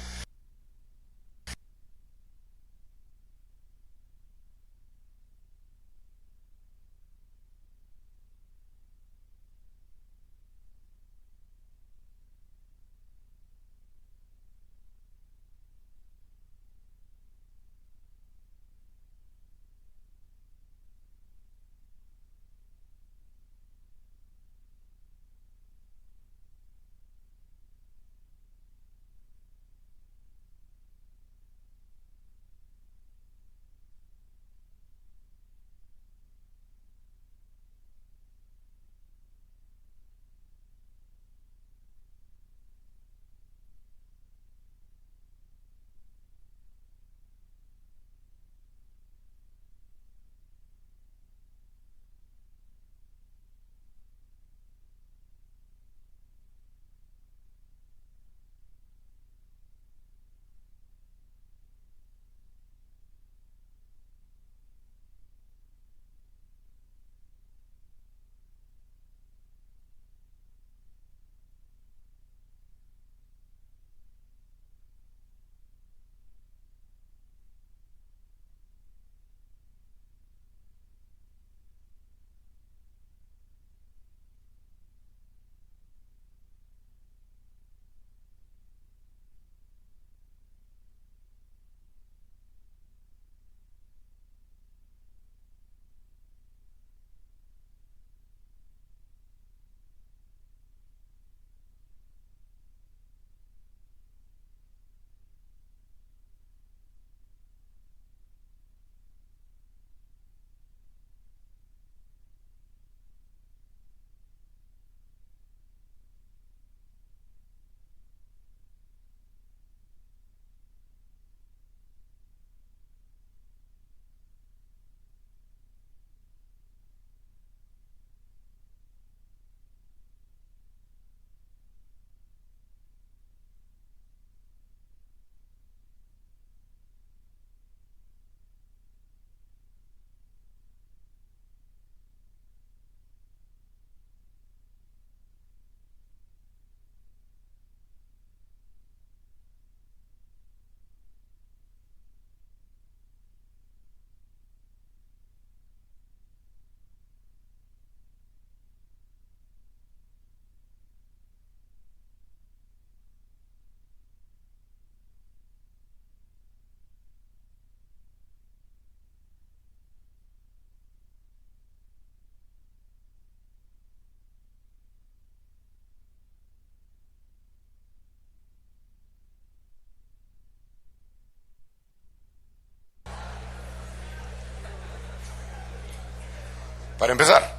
A: para empezar.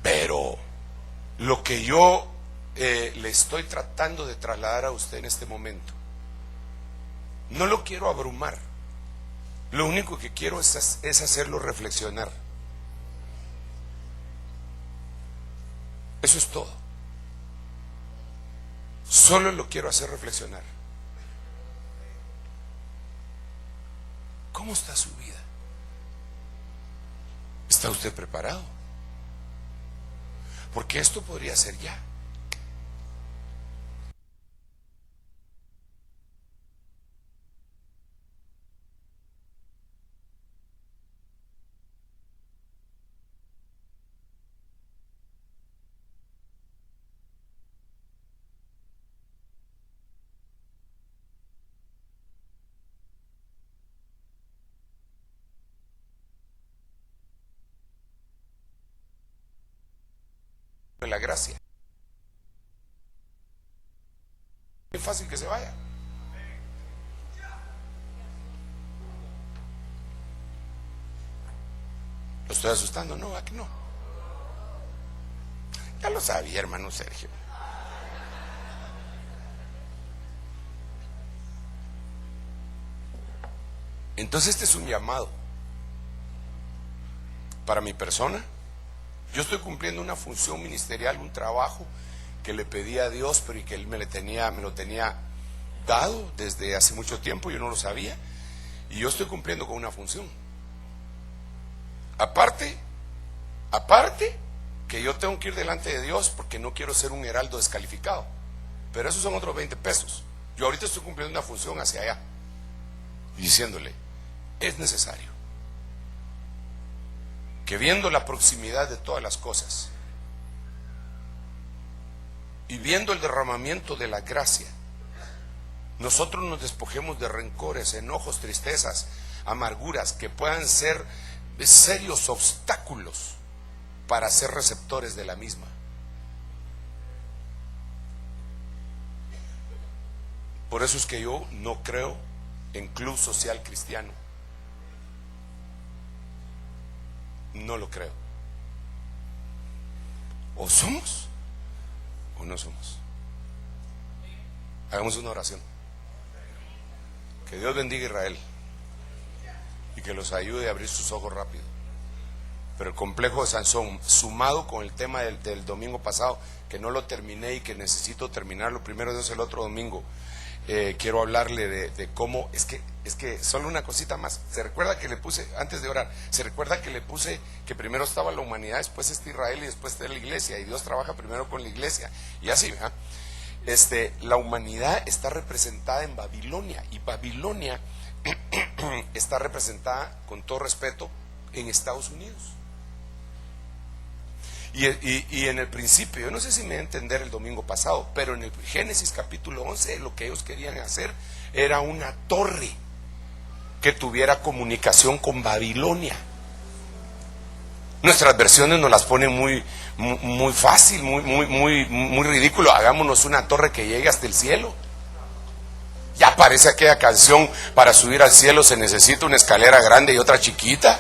A: Pero lo que yo le estoy tratando de trasladar a usted en este momento, no lo quiero abrumar. Lo único que quiero es hacerlo reflexionar. Eso es todo. Solo lo quiero hacer reflexionar. ¿Cómo está su vida? ¿Está usted preparado? Porque esto podría ser ya. La gracia. Es fácil que se vaya. ¿Lo estoy asustando? No, aquí no. Ya lo sabía, hermano Sergio. Entonces este es un llamado para mi persona. Yo estoy cumpliendo una función ministerial, un trabajo que le pedí a Dios, pero y que Él me lo tenía dado desde hace mucho tiempo, yo no lo sabía, y yo estoy cumpliendo con una función. Aparte que yo tengo que ir delante de Dios porque no quiero ser un heraldo descalificado, pero esos son otros 20 pesos. Yo ahorita estoy cumpliendo una función hacia allá, y diciéndole, es necesario que viendo la proximidad de todas las cosas y viendo el derramamiento de la gracia, nosotros nos despojemos de rencores, enojos, tristezas, amarguras que puedan ser serios obstáculos para ser receptores de la misma. Por eso es que yo no creo en club social cristiano. No lo creo. O somos o no somos. Hagamos una oración. Que Dios bendiga a Israel y que los ayude a abrir sus ojos rápido. Pero el complejo de Sansón, sumado con el tema del domingo pasado, que no lo terminé y que necesito terminarlo primero Dios el otro domingo, quiero hablarle de cómo, es que solo una cosita más. Se recuerda que le puse, antes de orar, se recuerda que le puse que primero estaba la humanidad, después está Israel y después está la iglesia, y Dios trabaja primero con la iglesia, y así, ¿verdad? La humanidad está representada en Babilonia, y Babilonia está representada, con todo respeto, en Estados Unidos. Y en el principio, yo no sé si me voy a entender el domingo pasado, pero en el Génesis capítulo 11 lo que ellos querían hacer era una torre que tuviera comunicación con Babilonia. Nuestras versiones nos las ponen muy fácil, muy ridículo. Hagámonos una torre que llegue hasta el cielo. Ya parece aquella canción, para subir al cielo se necesita una escalera grande y otra chiquita.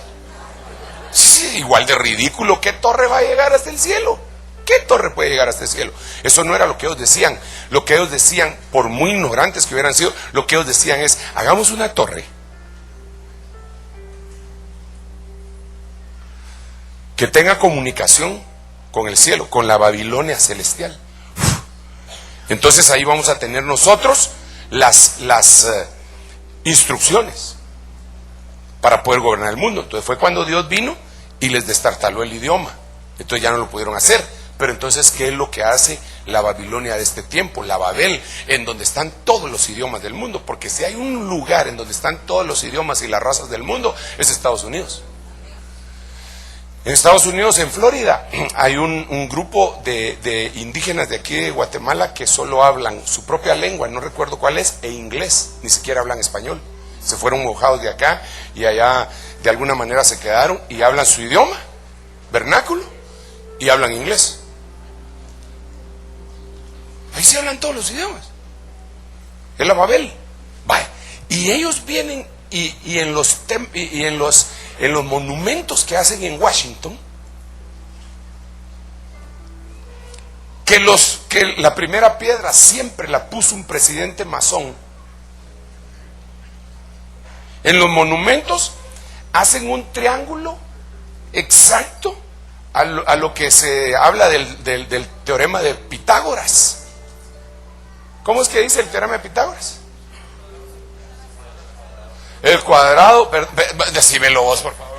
A: Sí, igual de ridículo. ¿Qué torre va a llegar hasta el cielo? ¿Qué torre puede llegar hasta el cielo? Eso no era lo que ellos decían. Lo que ellos decían, por muy ignorantes que hubieran sido, lo que ellos decían es, hagamos una torre que tenga comunicación con el cielo, con la Babilonia celestial. Entonces ahí vamos a tener nosotros las instrucciones para poder gobernar el mundo. Entonces fue cuando Dios vino y les destartaló el idioma. Entonces ya no lo pudieron hacer. Pero entonces, ¿qué es lo que hace la Babilonia de este tiempo? La Babel, en donde están todos los idiomas del mundo. Porque si hay un lugar en donde están todos los idiomas y las razas del mundo, es Estados Unidos. En Estados Unidos, en Florida, hay un grupo de indígenas de aquí de Guatemala que solo hablan su propia lengua, no recuerdo cuál es, e inglés, ni siquiera hablan español. Se fueron mojados de acá y allá de alguna manera se quedaron y hablan su idioma vernáculo y hablan inglés. Ahí se hablan todos los idiomas. Es la Babel. Vaya. Y ellos vienen y en en los monumentos que hacen en Washington, que la primera piedra siempre la puso un presidente masón. En los monumentos hacen un triángulo exacto a lo que se habla del teorema de Pitágoras. ¿Cómo es que dice el teorema de Pitágoras? El cuadrado, decímelo vos, por favor.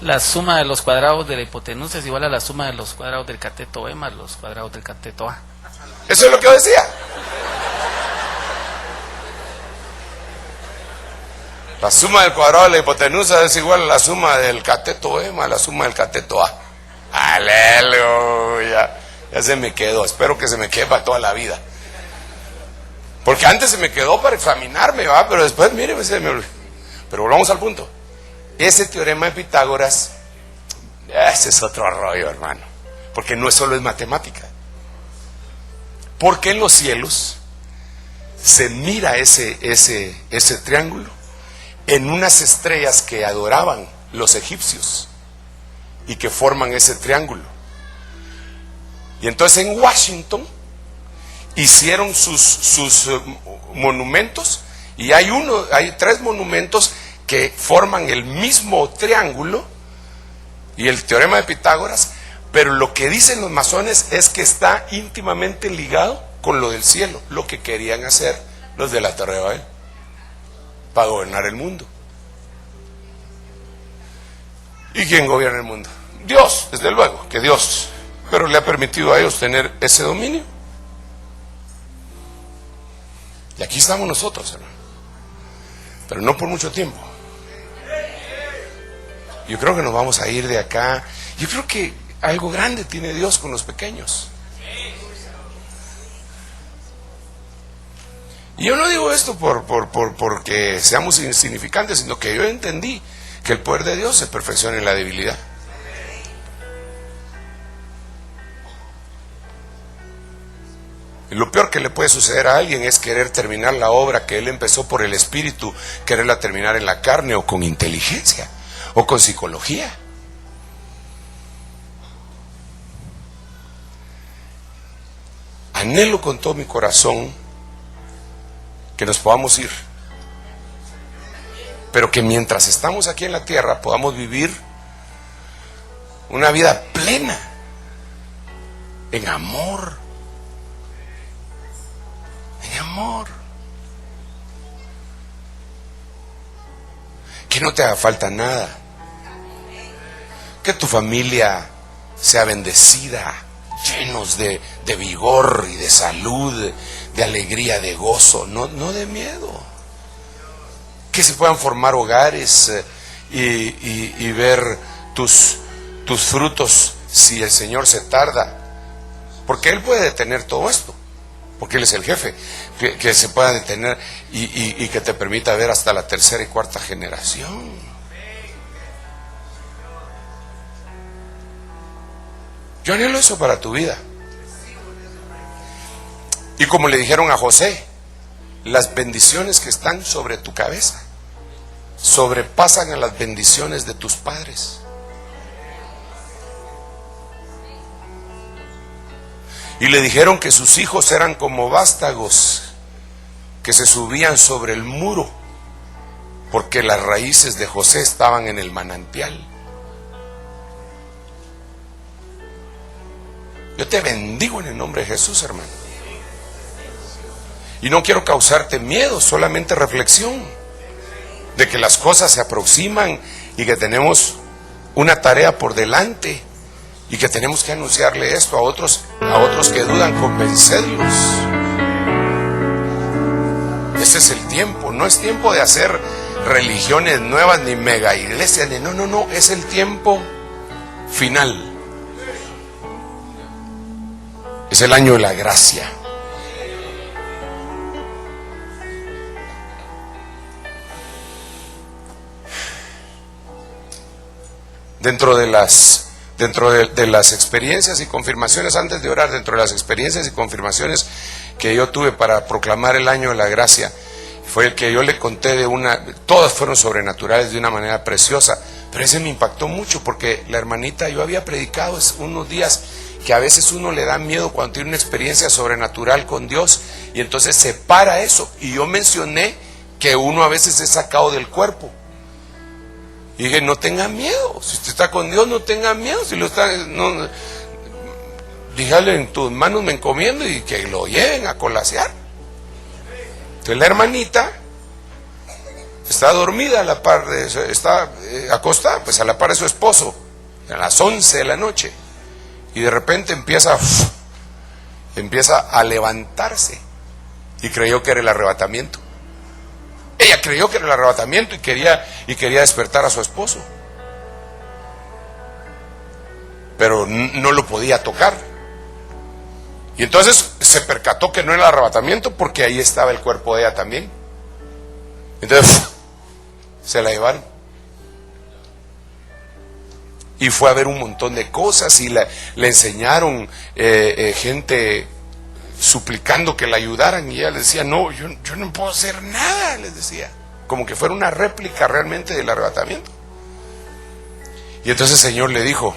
B: La suma de los cuadrados de la hipotenusa es igual a la suma de los cuadrados del cateto B más los cuadrados del cateto A.
A: Eso es lo que yo decía. La suma del cuadrado de la hipotenusa es igual a la suma del cateto B más la suma del cateto A. Aleluya. Ya se me quedó. Espero que se me quede para toda la vida. Porque antes se me quedó para examinarme, ¿va? Pero después, mire, se me olvidó. Pero volvamos al punto. Ese teorema de Pitágoras, ese es otro rollo, hermano. Porque no solo es matemática. Porque en los cielos se mira ese triángulo en unas estrellas que adoraban los egipcios y que forman ese triángulo. Y entonces en Washington hicieron sus monumentos, y hay 3 monumentos que forman el mismo triángulo y el teorema de Pitágoras, pero lo que dicen los masones es que está íntimamente ligado con lo del cielo, lo que querían hacer los de la Torre de Babel para gobernar el mundo. ¿Y quién gobierna el mundo? Dios, desde luego que Dios, pero le ha permitido a ellos tener ese dominio. Y aquí estamos nosotros, hermano, pero no por mucho tiempo. Yo creo que nos vamos a ir de acá. Yo creo que algo grande tiene Dios con los pequeños. Y yo no digo esto porque seamos insignificantes, sino que yo entendí que el poder de Dios se perfecciona en la debilidad. Y lo peor que le puede suceder a alguien es querer terminar la obra que Él empezó por el Espíritu, quererla terminar en la carne o con inteligencia o con psicología. Anhelo con todo mi corazón que nos podamos ir, pero que mientras estamos aquí en la tierra podamos vivir una vida plena en amor, que no te haga falta nada, que tu familia sea bendecida, llenos de vigor y de salud, de alegría, de gozo, no de miedo, que se puedan formar hogares y ver tus frutos si el Señor se tarda, porque Él puede detener todo esto, porque Él es el jefe, que se pueda detener y que te permita ver hasta la 3ª y 4ª generación. Yo anhelo eso para tu vida. Y como le dijeron a José, las bendiciones que están sobre tu cabeza sobrepasan a las bendiciones de tus padres. Y le dijeron que sus hijos eran como vástagos que se subían sobre el muro, porque las raíces de José estaban en el manantial. Yo te bendigo en el nombre de Jesús, hermano. Y no quiero causarte miedo, solamente reflexión de que las cosas se aproximan y que tenemos una tarea por delante y que tenemos que anunciarle esto a otros que dudan, convencerlos. Ese es el tiempo, no es tiempo de hacer religiones nuevas ni mega iglesias, no, es el tiempo final. Es el año de la gracia. Dentro de las experiencias y confirmaciones, antes de orar, dentro de las experiencias y confirmaciones que yo tuve para proclamar el año de la gracia, Fue el que yo le conté de todas fueron sobrenaturales de una manera preciosa, pero ese me impactó mucho porque la hermanita, yo había predicado unos días que a veces uno le da miedo cuando tiene una experiencia sobrenatural con Dios y entonces se para eso, y yo mencioné que uno a veces es sacado del cuerpo y dije, no tenga miedo, si usted está con Dios no tenga miedo, si lo está, no, dígale, en tus manos me encomiendo y que lo lleven a colasear. Entonces la hermanita está dormida a la par está acostada pues a la par de su esposo a las 11 de la noche, y de repente empieza a levantarse y creyó que era el arrebatamiento. Ella creyó que era el arrebatamiento y quería despertar a su esposo, pero no lo podía tocar. Y entonces se percató que no era el arrebatamiento porque ahí estaba el cuerpo de ella también. Entonces se la llevaron y fue a ver un montón de cosas y le enseñaron gente suplicando que la ayudaran, y ella les decía, no, yo no puedo hacer nada, les decía, como que fuera una réplica realmente del arrebatamiento. Y entonces el Señor le dijo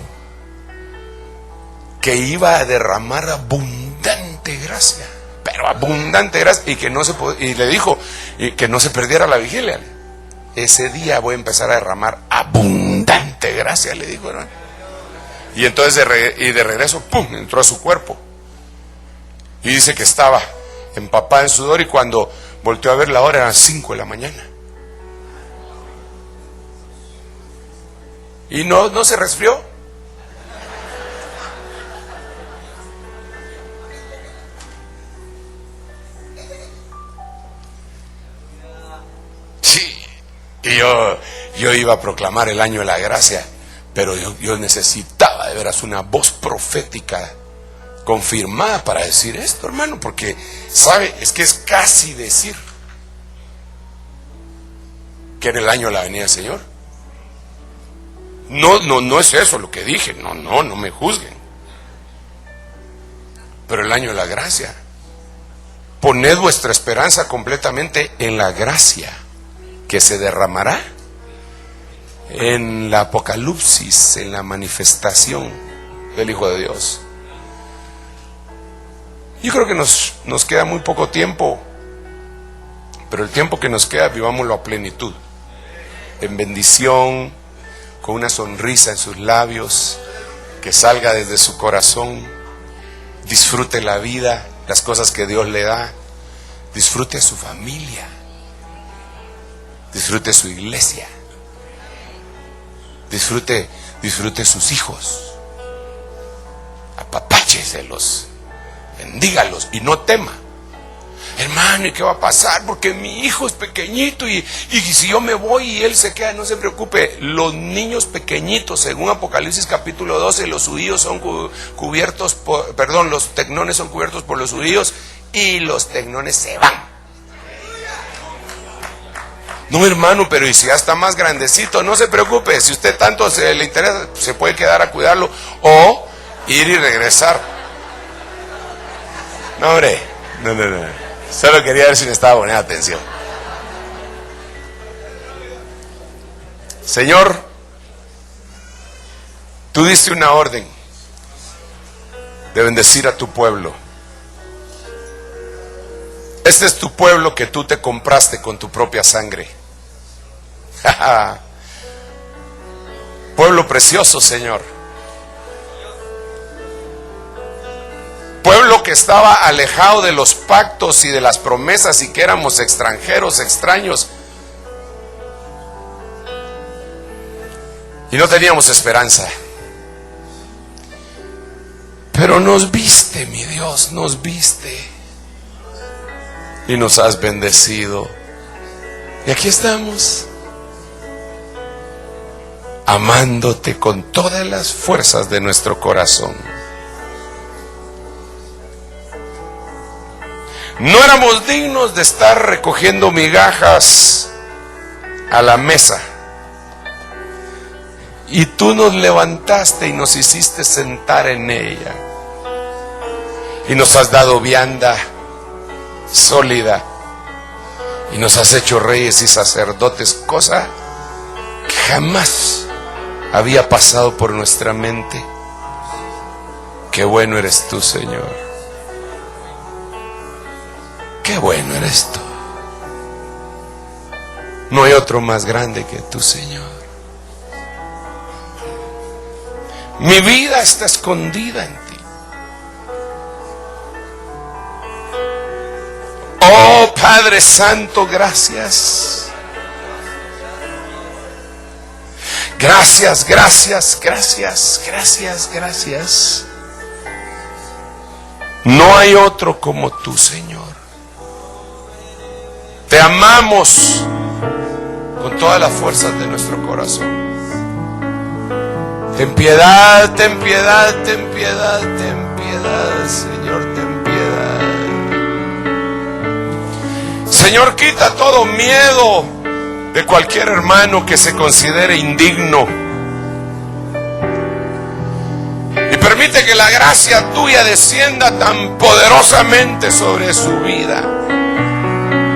A: que iba a derramar abundante gracia, pero abundante gracia, y que no se y le dijo que no se perdiera la vigilia. Ese día voy a empezar a derramar abundante gracia, le dijo, hermano. Y entonces de regreso, ¡pum!, entró a su cuerpo. Y dice que estaba empapada en sudor, y cuando volteó a ver la hora eran 5 de la mañana. Y no se resfrió. Y yo iba a proclamar el año de la gracia, pero yo necesitaba de veras una voz profética confirmada para decir esto, hermano, porque, ¿sabe? Es que es casi decir que era el año de la venida del Señor. No es eso lo que dije, no me juzguen. Pero el año de la gracia. Poned vuestra esperanza completamente en la gracia que se derramará en la apocalipsis, en la manifestación del Hijo de Dios. Yo creo que nos queda muy poco tiempo, pero el tiempo que nos queda vivámoslo a plenitud, en bendición, con una sonrisa en sus labios, que salga desde su corazón. Disfrute la vida, las cosas que Dios le da, disfrute a su familia, disfrute su iglesia, disfrute sus hijos, apapácheselos, bendígalos y no tema. Hermano, ¿y qué va a pasar? Porque mi hijo es pequeñito y si yo me voy y él se queda, no se preocupe. Los niños pequeñitos, según Apocalipsis capítulo 12, los judíos son cubiertos los tecnones son cubiertos por los judíos, y los tecnones se van. No, hermano, pero y si ya está más grandecito, no se preocupe. Si usted tanto le interesa, se puede quedar a cuidarlo o ir y regresar. No, hombre, no. Solo quería ver si me estaba poniendo atención. Señor, tú diste una orden de bendecir a tu pueblo. Este es tu pueblo que tú te compraste con tu propia sangre. Pueblo precioso, Señor. Pueblo que estaba alejado de los pactos y de las promesas, y que éramos extranjeros, extraños, y no teníamos esperanza. Pero nos viste, mi Dios, nos viste y nos has bendecido. Y aquí estamos, amándote con todas las fuerzas de nuestro corazón. No éramos dignos de estar recogiendo migajas a la mesa, y tú nos levantaste y nos hiciste sentar en ella, y nos has dado vianda sólida y nos has hecho reyes y sacerdotes, cosa que jamás había pasado por nuestra mente. Qué bueno eres tú, Señor. Qué bueno eres tú. No hay otro más grande que tú, Señor. Mi vida está escondida en ti. Oh Padre Santo, gracias. Gracias, gracias, gracias, gracias, gracias. No hay otro como tú, Señor. Te amamos con todas las fuerzas de nuestro corazón. Ten piedad, ten piedad, ten piedad, ten piedad, Señor, ten piedad. Señor, quita todo miedo de cualquier hermano que se considere indigno. Y permite que la gracia tuya descienda tan poderosamente sobre su vida,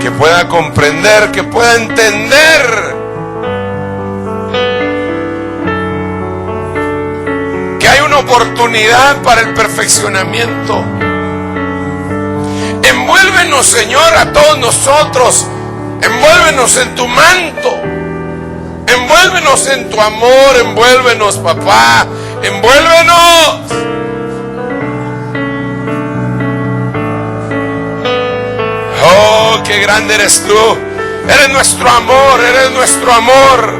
A: que pueda comprender, que pueda entender que hay una oportunidad para el perfeccionamiento. Envuélvenos, Señor, a todos nosotros. Envuélvenos en tu manto. Envuélvenos en tu amor. Envuélvenos, papá. Envuélvenos. Oh, qué grande eres tú. Eres nuestro amor, eres nuestro amor.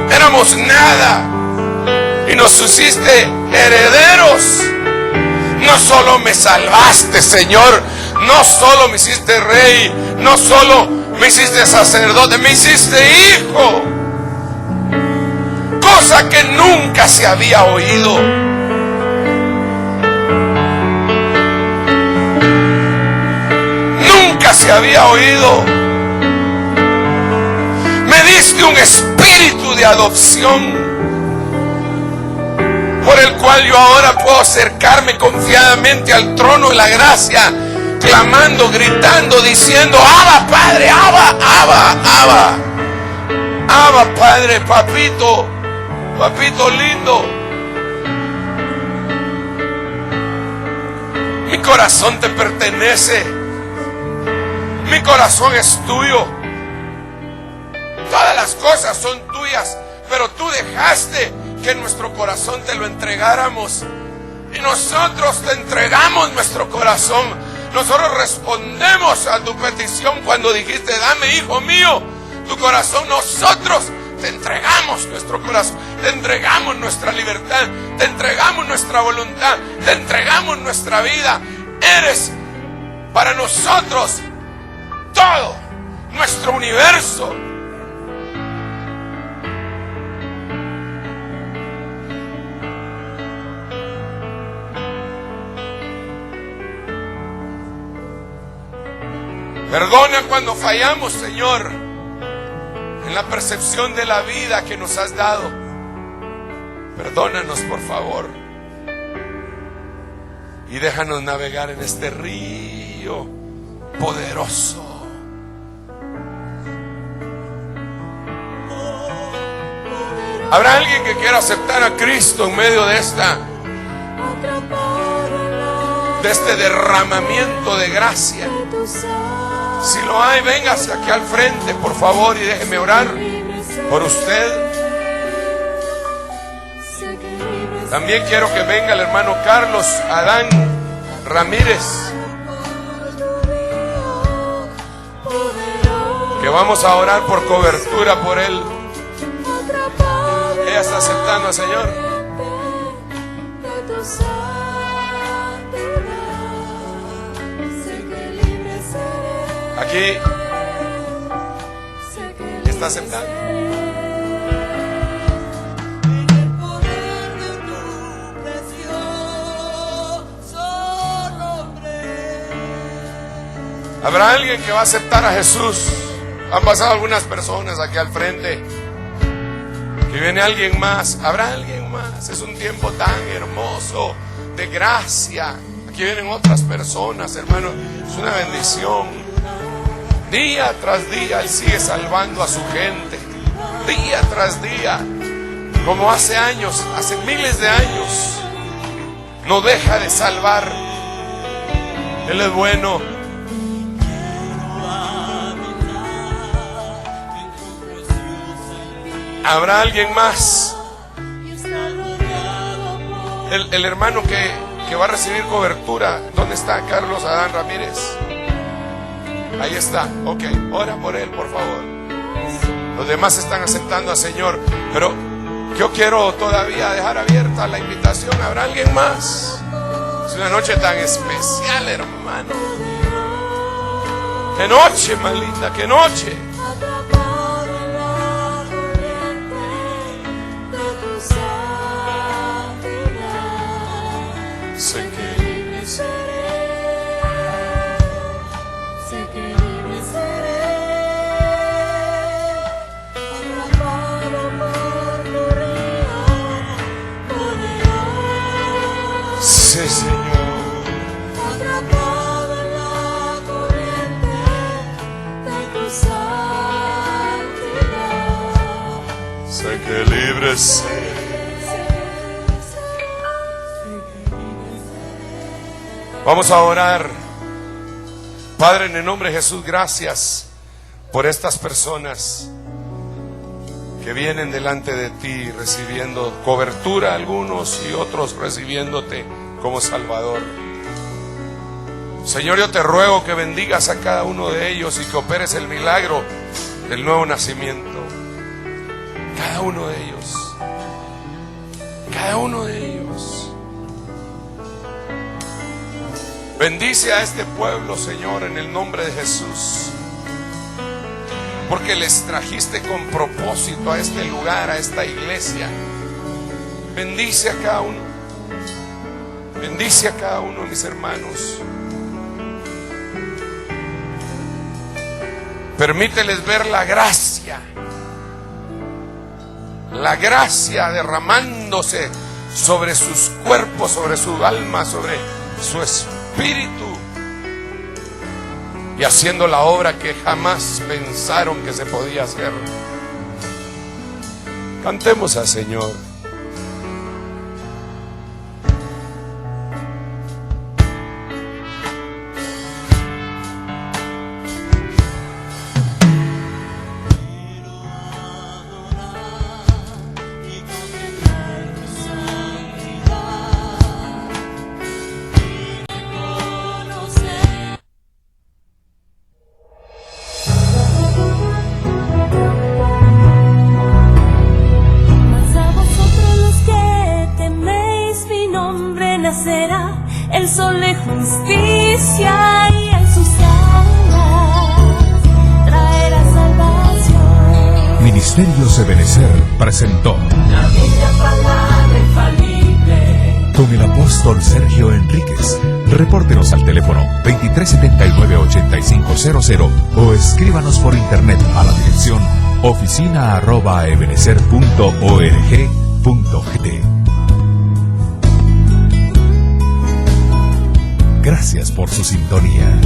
A: Éramos nada y nos hiciste herederos. No solo me salvaste, Señor, no solo me hiciste rey, no solo me hiciste sacerdote, me hiciste hijo. Cosa que nunca se había oído. Nunca se había oído. Me diste un espíritu de adopción, por el cual yo ahora puedo acercarme confiadamente al trono de la gracia, clamando, gritando, diciendo: Abba, Padre, Abba, Abba, Abba. Abba, Padre, papito, papito lindo. Mi corazón te pertenece. Mi corazón es tuyo. Todas las cosas son tuyas, pero tú dejaste que nuestro corazón te lo entregáramos. Y nosotros te entregamos nuestro corazón. Nosotros respondemos a tu petición cuando dijiste: dame, hijo mío, tu corazón. Nosotros te entregamos nuestro corazón, te entregamos nuestra libertad, te entregamos nuestra voluntad, te entregamos nuestra vida. Eres para nosotros todo, nuestro universo. Perdona cuando fallamos, Señor, en la percepción de la vida que nos has dado. Perdónanos, por favor. Y déjanos navegar en este río poderoso. ¿Habrá alguien que quiera aceptar a Cristo en medio de este derramamiento de gracia? Si lo hay, véngase aquí al frente, por favor, y déjeme orar por usted. También quiero que venga el hermano Carlos Adán Ramírez, que vamos a orar por cobertura por él. Ella está aceptando al Señor. Aquí está aceptando. ¿Habrá alguien que va a aceptar a Jesús? Han pasado algunas personas aquí al frente. Que viene alguien más. ¿Habrá alguien más? Es un tiempo tan hermoso de gracia. Aquí Aquí vienen otras personas, hermano. Es una bendición. Día tras día Él sigue salvando a su gente. Día tras día. Como hace años, hace miles de años. No deja de salvar. Él es bueno. ¿Habrá alguien más? El hermano que va a recibir cobertura. ¿Dónde está Carlos Adán Ramírez? Ahí está. Ok, ora por él, por favor. Los demás están aceptando al Señor, pero yo quiero todavía dejar abierta la invitación. ¿Habrá alguien más? Es una noche tan especial, hermano. ¡Qué noche más linda! ¡Qué noche! Sé que libre seré, sé que libre seré, atrapado por tu río, poderoso. Sí, Señor. Atrapado en la corriente de tu santidad. Sé que libre seré. Vamos a orar. Padre, en el nombre de Jesús, gracias por estas personas que vienen delante de ti recibiendo cobertura, algunos y otros recibiéndote como Salvador. Señor, yo te ruego que bendigas a cada uno de ellos y que operes el milagro del nuevo nacimiento. Cada uno de ellos. Cada uno de ellos. Bendice a este pueblo, Señor, en el nombre de Jesús. Porque les trajiste con propósito a este lugar, a esta iglesia. Bendice a cada uno. Bendice a cada uno de mis hermanos. Permíteles ver la gracia. La gracia derramándose sobre sus cuerpos, sobre su alma, sobre su espíritu. Y haciendo la obra que jamás pensaron que se podía hacer. Cantemos al Señor.
C: El sol de justicia y en sus alas traerá salvación.
D: Ministerios Ebenecer presentó
C: La bella palabra infalible
D: con el apóstol Sergio Enríquez. Repórtenos al teléfono 2379-8500 o escríbanos por internet a la dirección oficina@ebenecer.org.gt. Gracias por su sintonía.